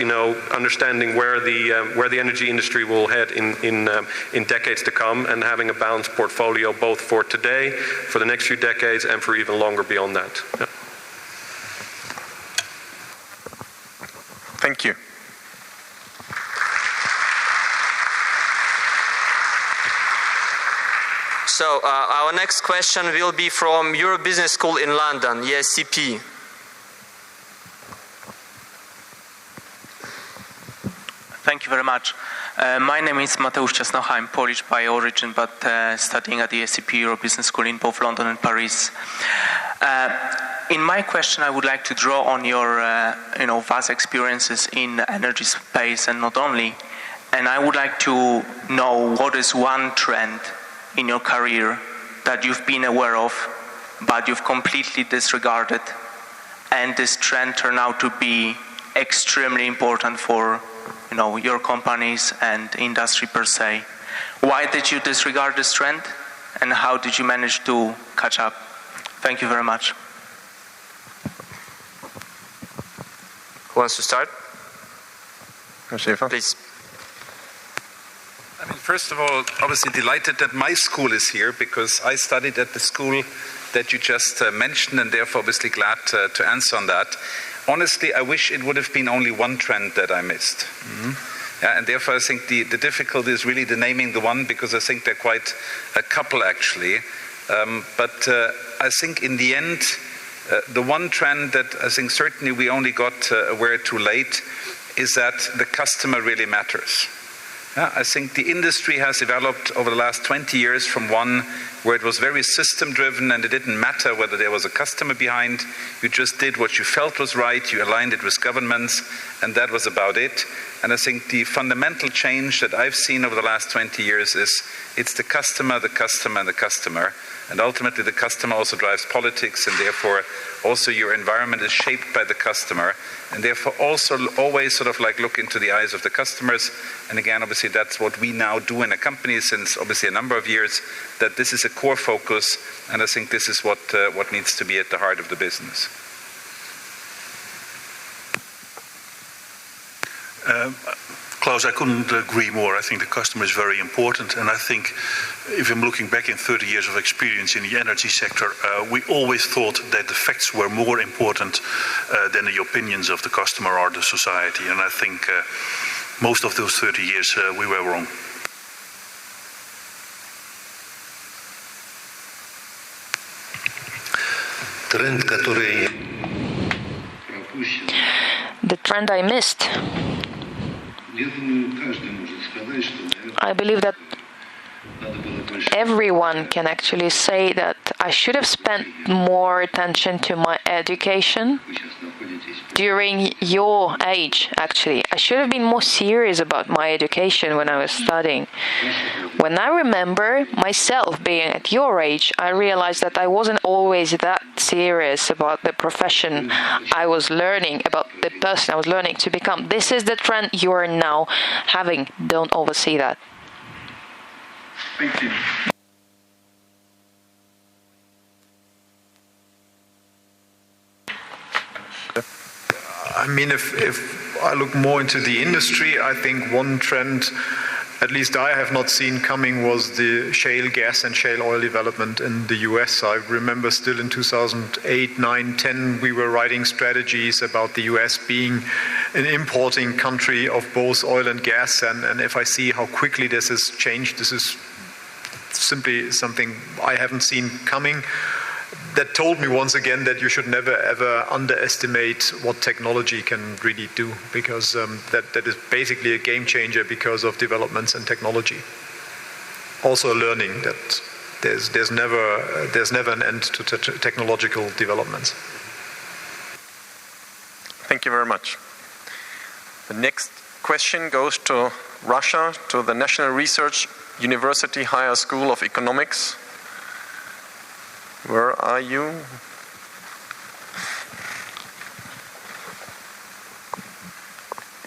understanding where the energy industry will head in decades to come, and having a balanced portfolio both for today, for the next few decades, and for even longer beyond that. Yeah. Thank you. So our next question will be from Europe Business School in London, ESCP. Thank you very much. My name is Mateusz Ciasnocha. I'm Polish by origin, but studying at the ESCP Europe Business School in both London and Paris. In my question, I would like to draw on your vast experiences in energy space and not only. And I would like to know what is one trend in your career that you've been aware of, but you've completely disregarded, and this trend turned out to be extremely important for your companies and industry per se. Why did you disregard this trend, and how did you manage to catch up? Thank you very much. Who wants to start? Please. I mean, first of all, obviously delighted that my school is here, because I studied at the school that you just mentioned, and therefore obviously glad to answer on that. Honestly, I wish it would have been only one trend that I missed. Mm-hmm. Yeah, and therefore I think the difficulty is really the naming the one, because I think there are quite a couple actually. But I think in the end, the one trend that I think certainly we only got aware too late is that the customer really matters. Yeah, I think the industry has developed over the last 20 years from one where it was very system driven and it didn't matter whether there was a customer behind. You just did what you felt was right, you aligned it with governments, and that was about it. And I think the fundamental change that I've seen over the last 20 years is it's the customer, and the customer. And ultimately the customer also drives politics, and therefore also your environment is shaped by the customer. And therefore also always sort of like look into the eyes of the customers. And again, obviously that's what we now do in a company since obviously a number of years, that this is a core focus. And I think this is what needs to be at the heart of the business. Klaus, I couldn't agree more. I think the customer is very important, and I think if I'm looking back in 30 years of experience in the energy sector, we always thought that the facts were more important than the opinions of the customer or the society, and I think most of those 30 years we were wrong. The trend I missed. I believe that everyone can actually say that I should have spent more attention to my education during your age, actually. I should have been more serious about my education when I was studying. When I remember myself being at your age, I realized that I wasn't always that serious about the profession I was learning, about the person I was learning to become. This is the trend you are now having. Don't oversee that. Thank you. I mean, if I look more into the industry, I think one trend, at least I have not seen coming, was the shale gas and shale oil development in the US. I remember still in 2008, 9, 10, we were writing strategies about the US being an importing country of both oil and gas. And if I see how quickly this has changed, this is simply something I haven't seen coming. That told me once again that you should never ever underestimate what technology can really do, because that is basically a game changer because of developments in technology. Also learning that there's never an end to technological developments. Thank you very much. The next question goes to Russia, to the National Research University Higher School of Economics. Where are you?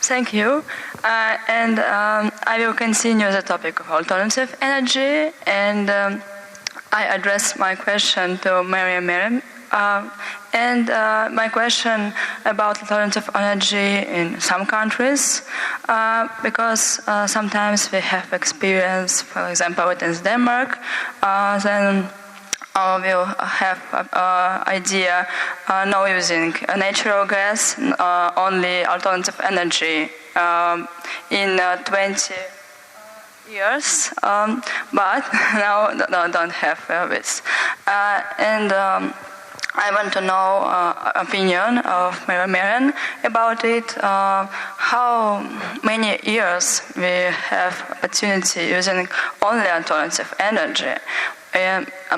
Thank you. I will continue the topic of alternative energy, and I address my question to Miriam. My question about alternative energy in some countries, because sometimes we have experience, for example, in Denmark, then we'll have idea now using natural gas, only alternative energy in 20 years, but now don't have this. I want to know opinion of Miriam about it. How many years we have opportunity using only alternative energy?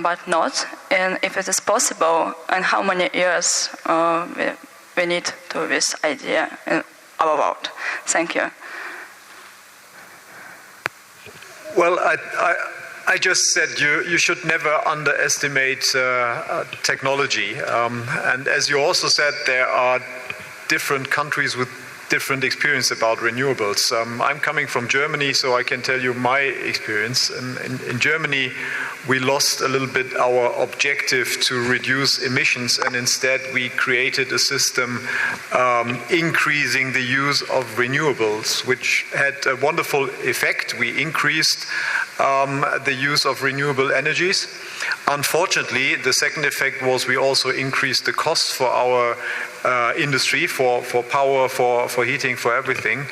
But not, and if it is possible, and how many years we need to this idea about. Thank you. Well, I just said you should never underestimate technology, and as you also said, there are different countries with different experience about renewables. I'm coming from Germany, so I can tell you my experience. In Germany, we lost a little bit our objective to reduce emissions, and instead we created a system increasing the use of renewables, which had a wonderful effect. We increased the use of renewable energies. Unfortunately, the second effect was we also increased the cost for our industry, for power, for heating, for everything,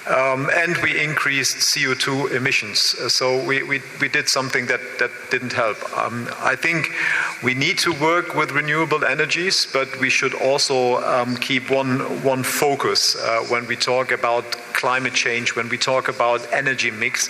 and we increased CO2 emissions. So we did something that didn't help. I think we need to work with renewable energies, but we should also keep one focus when we talk about climate change, when we talk about energy mix,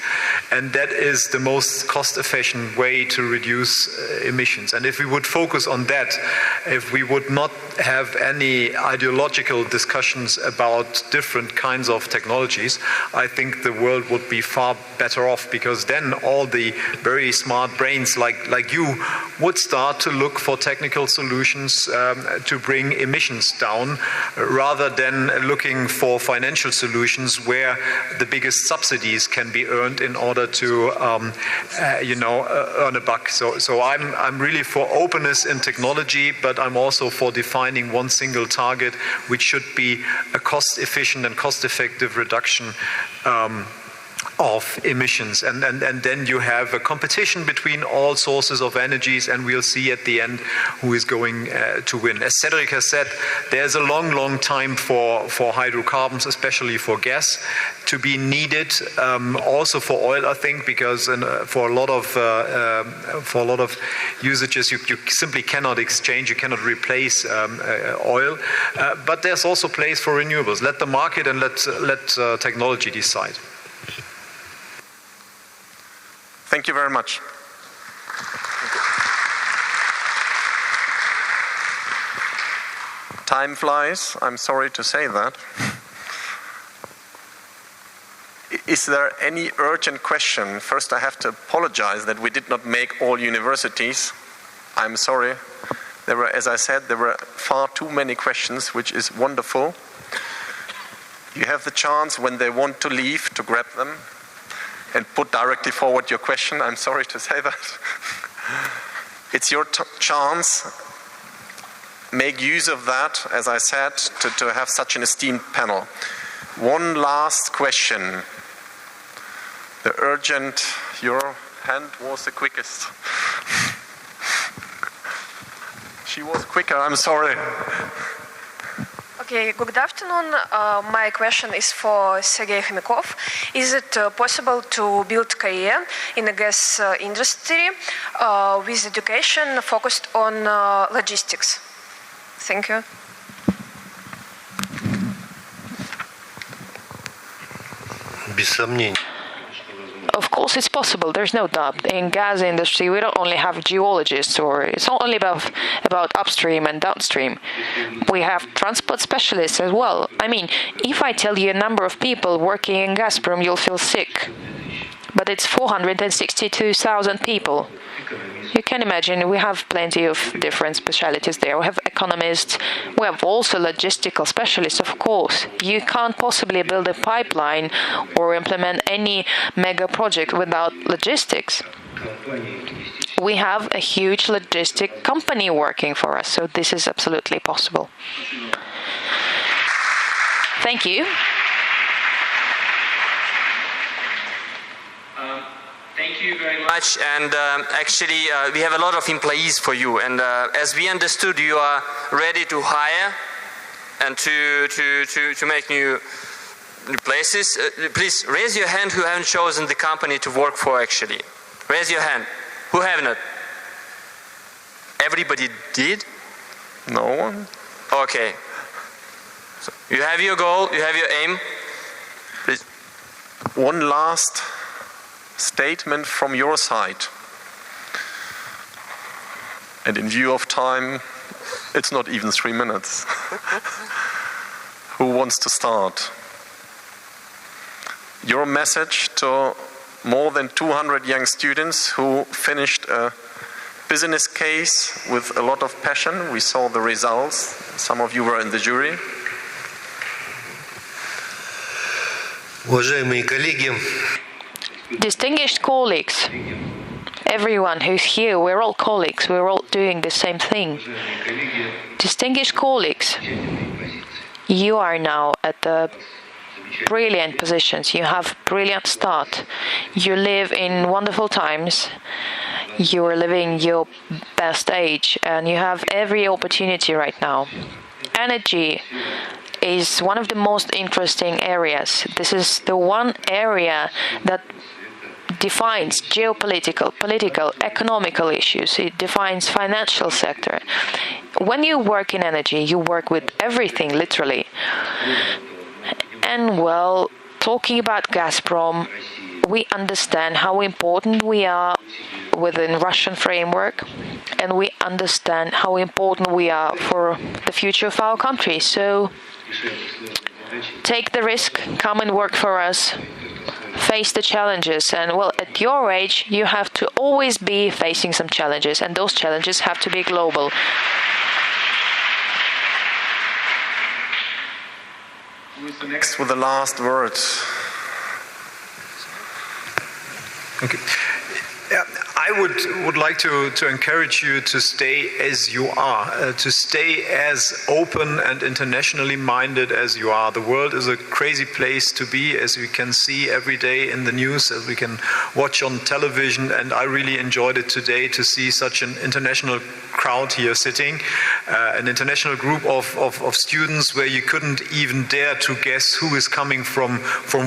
and that is the most cost-efficient way to reduce emissions. And if we would focus on that, if we would not have any ideological discussions about different kinds of technologies, I think the world would be far better off, because then all the very smart brains like you would start to look for technical solutions to bring emissions down, rather than looking for financial solutions where the biggest subsidies can be earned in order to earn a buck. So I'm really for openness in technology, but I'm also for defining one single target, which should be a cost-efficient and cost-effective reduction of emissions, and then you have a competition between all sources of energies, and we'll see at the end who is going to win. As Cedric has said, there's a long time for hydrocarbons, especially for gas, to be needed. Also for oil, I think, because for a lot of usages, you simply cannot exchange, you cannot replace oil. But there's also place for renewables. Let the market and let technology decide. Thank you very much. Time flies, I'm sorry to say that. Is there any urgent question? First, I have to apologize that we did not make all universities. I'm sorry. There were, as I said, there were far too many questions, which is wonderful. You have the chance when they want to leave to grab them and put directly forward your question. I'm sorry to say that. It's your chance. Make use of that, as I said, to have such an esteemed panel. One last question. The urgent, your hand was the quickest. She was quicker, I'm sorry. Okay, good afternoon. My question is for Sergei Khomякov. Is it possible to build career in the gas industry with education focused on logistics? Thank you. Без сомнений. Of course, it's possible. There's no doubt. In gas industry, we don't only have geologists, or it's not only about upstream and downstream. We have transport specialists as well. I mean, if I tell you a number of people working in Gazprom, you'll feel sick. But it's 462,000 people. You can imagine we have plenty of different specialities there. We have economists. We have also logistical specialists, of course. You can't possibly build a pipeline or implement any mega project without logistics. We have a huge logistic company working for us, so this is absolutely possible. Thank you. Thank you very much. And actually, we have a lot of employees for you. And as we understood, you are ready to hire and to make new places. Please raise your hand who haven't chosen the company to work for. Actually, raise your hand. Who have not? Everybody did? No one. Okay. So you have your goal. You have your aim. Please. One last statement from your side. And in view of time, it's not even 3 minutes. Who wants to start? Your message to more than 200 young students who finished a business case with a lot of passion. We saw the results. Some of you were in the jury. Уважаемые коллеги, distinguished colleagues, everyone who's here, we're all colleagues, we're all doing the same thing. Distinguished colleagues, you are now at the brilliant positions, you have brilliant start, you live in wonderful times, you are living your best age, and you have every opportunity right now. Energy is one of the most interesting areas. This is the one area that defines geopolitical, political, economical issues. It defines financial sector. When you work in energy, you work with everything, literally. And well, talking about Gazprom, we understand how important we are within Russian framework, and we understand how important we are for the future of our country. So take the risk, come and work for us, face the challenges, and well, at your age, you have to always be facing some challenges, and those challenges have to be global. Who's the next with the last words? Okay. Yeah, I would like to encourage you to stay as you are, to stay as open and internationally minded as you are. The world is a crazy place to be, as we can see every day in the news, as we can watch on television, and I really enjoyed it today to see such an international crowd here sitting, an international group of students where you couldn't even dare to guess who is coming from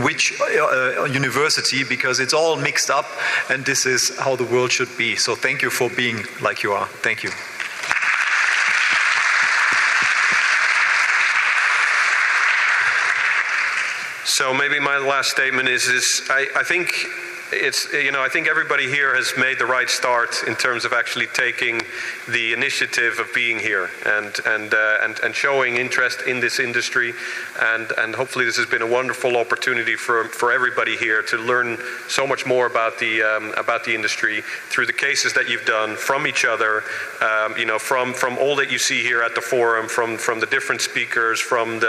which university, because it's all mixed up, and this is how the world should be. So thank you for being like you are. Thank you. So maybe my last statement is I think I think everybody here has made the right start in terms of actually taking the initiative of being here and showing interest in this industry, and hopefully this has been a wonderful opportunity for everybody here to learn so much more about the industry through the cases that you've done, from each other, from all that you see here at the forum, from the different speakers, from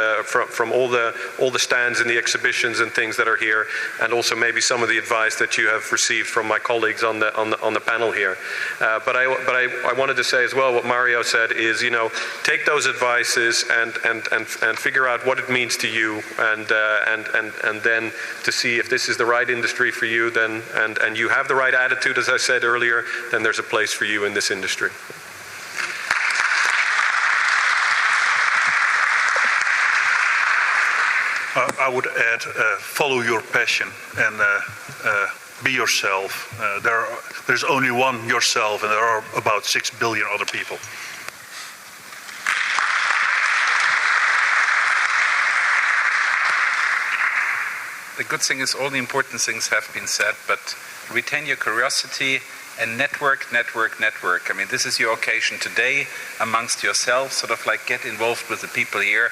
all the stands and the exhibitions and things that are here, and also maybe some of the advice that you have received from my colleagues on the panel here. But I wanted to say as well what Mario said is, take those advices and figure out what it means to you, and then to see if this is the right industry for you, then and you have the right attitude, as I said earlier, then there's a place for you in this industry. I would add, follow your passion and be yourself. There's only one yourself, and there are about 6 billion other people. The good thing is all the important things have been said, but retain your curiosity and network. I mean, this is your occasion today amongst yourselves, sort of like get involved with the people here.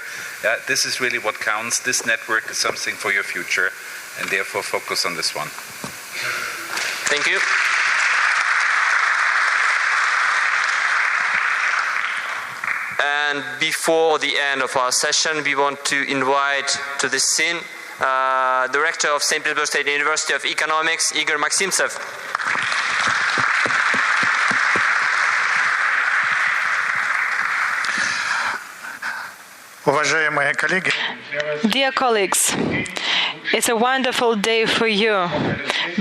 This is really what counts. This network is something for your future, and therefore focus on this one. Thank you. And before the end of our session, we want to invite to the scene Director of St. Petersburg State University of Economics, Igor Maximtsev. Dear colleagues, it's a wonderful day for you.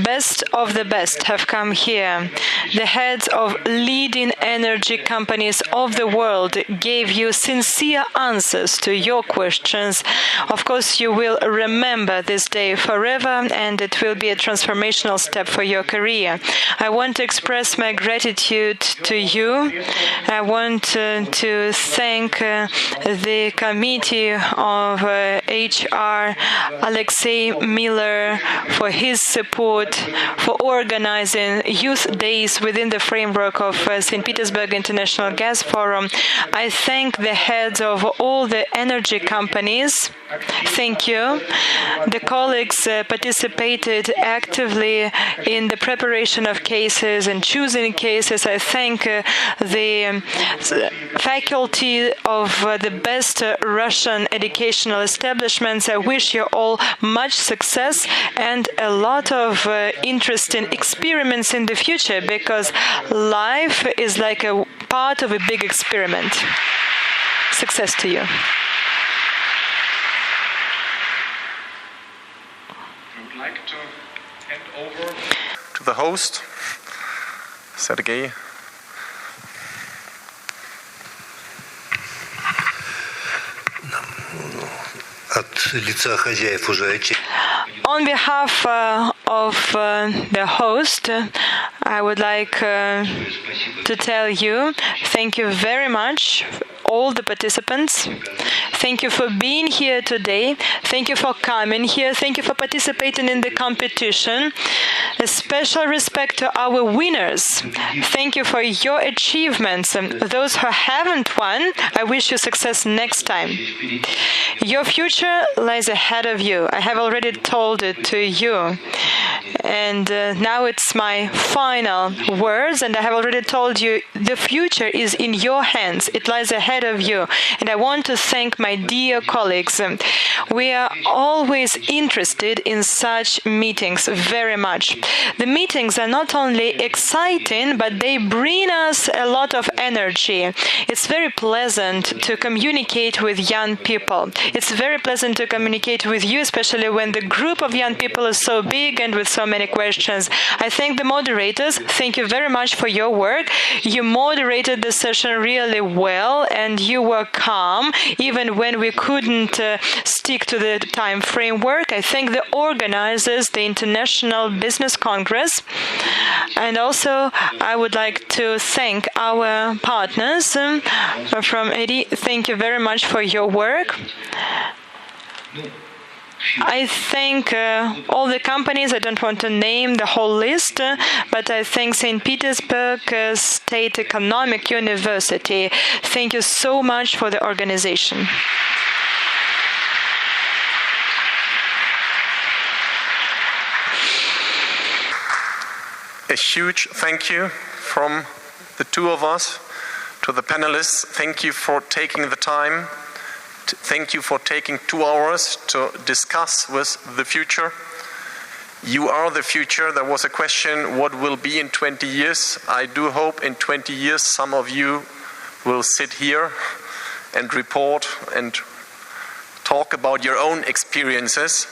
Best of the best have come here. The heads of leading energy companies of the world gave you sincere answers to your questions. Of course, you will remember this day forever, and it will be a transformational step for your career. I want to express my gratitude to you. I want to thank the committee of HR, Alexei Miller, for his support, for organizing youth days within the framework of St. Petersburg International Gas Forum. I thank the heads of all the energy companies. Thank you. The colleagues participated actively in the preparation of cases and choosing cases. I thank the faculty of the best Russian educational establishments. I wish you all much success and a lot of interesting experiments in the future, because life is like a part of a big experiment. Success to you. Like to hand over to the host, Sergei. On behalf of the host, I would like to tell you thank you very much, all the participants. Thank you for being here today. Thank you for coming here. Thank you for participating in the competition. A special respect to our winners. Thank you for your achievements. Those who haven't won, I wish you success next time. Your future lies ahead of you. I have already told it to you. And now it's my final words, and I have already told you the future is in your hands. It lies ahead of you. And I want to thank my dear colleagues. We are always interested in such meetings very much. The meetings are not only exciting, but they bring us a lot of energy. It's very pleasant to communicate with young people. It's very pleasant to communicate with you, especially when the group of young people is so big and with so many questions. I thank the moderators. Thank you very much for your work. You moderated the session really well, and you were calm, even when we couldn't stick to the time framework. I thank the organizers, the International Business Congress, and also I would like to thank our partners from EDI. Thank you very much for your work. I think all the companies, I don't want to name the whole list, but I think St. Petersburg State Economic University. Thank you so much for the organization. A huge thank you from the two of us to the panelists. Thank you for taking the time. Thank you for taking 2 hours to discuss with the future. You are the future. There was a question, what will be in 20 years? I do hope in 20 years some of you will sit here and report and talk about your own experiences.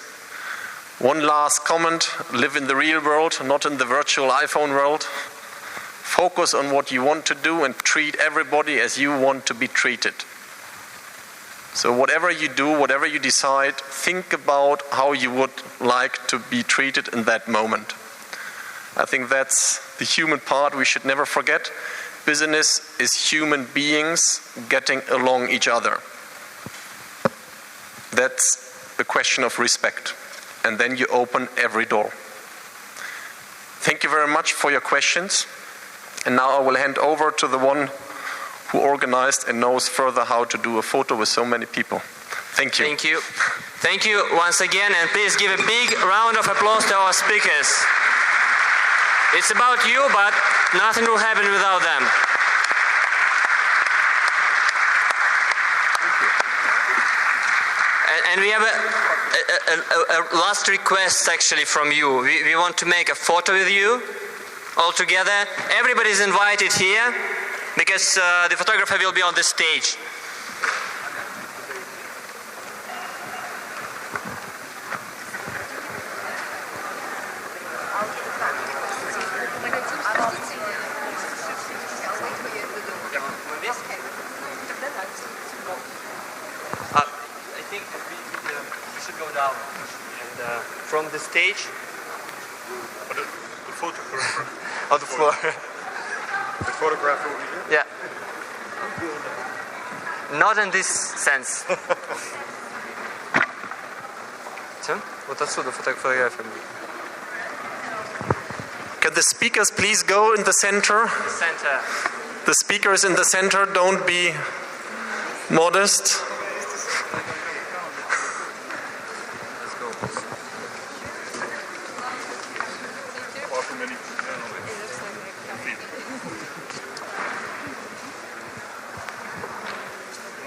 One last comment, live in the real world, not in the virtual iPhone world. Focus on what you want to do and treat everybody as you want to be treated. So whatever you do, whatever you decide, think about how you would like to be treated in that moment. I think that's the human part we should never forget. Business is human beings getting along each other. That's a question of respect. And then you open every door. Thank you very much for your questions. And now I will hand over to the one who organized and knows further how to do a photo with so many people. Thank you. Thank you. Thank you once again, and please give a big round of applause to our speakers. It's about you, but nothing will happen without them. And we have a last request actually from you. We want to make a photo with you all together. Everybody's invited here because the photographer will be on the stage. I think we should go down and from the stage. The photographer. On the floor. The photographer will be here? Yeah. Not in this sense. Вот отсюда фотография. Can the speakers please go in the center? Center. The speakers in the center, don't be modest.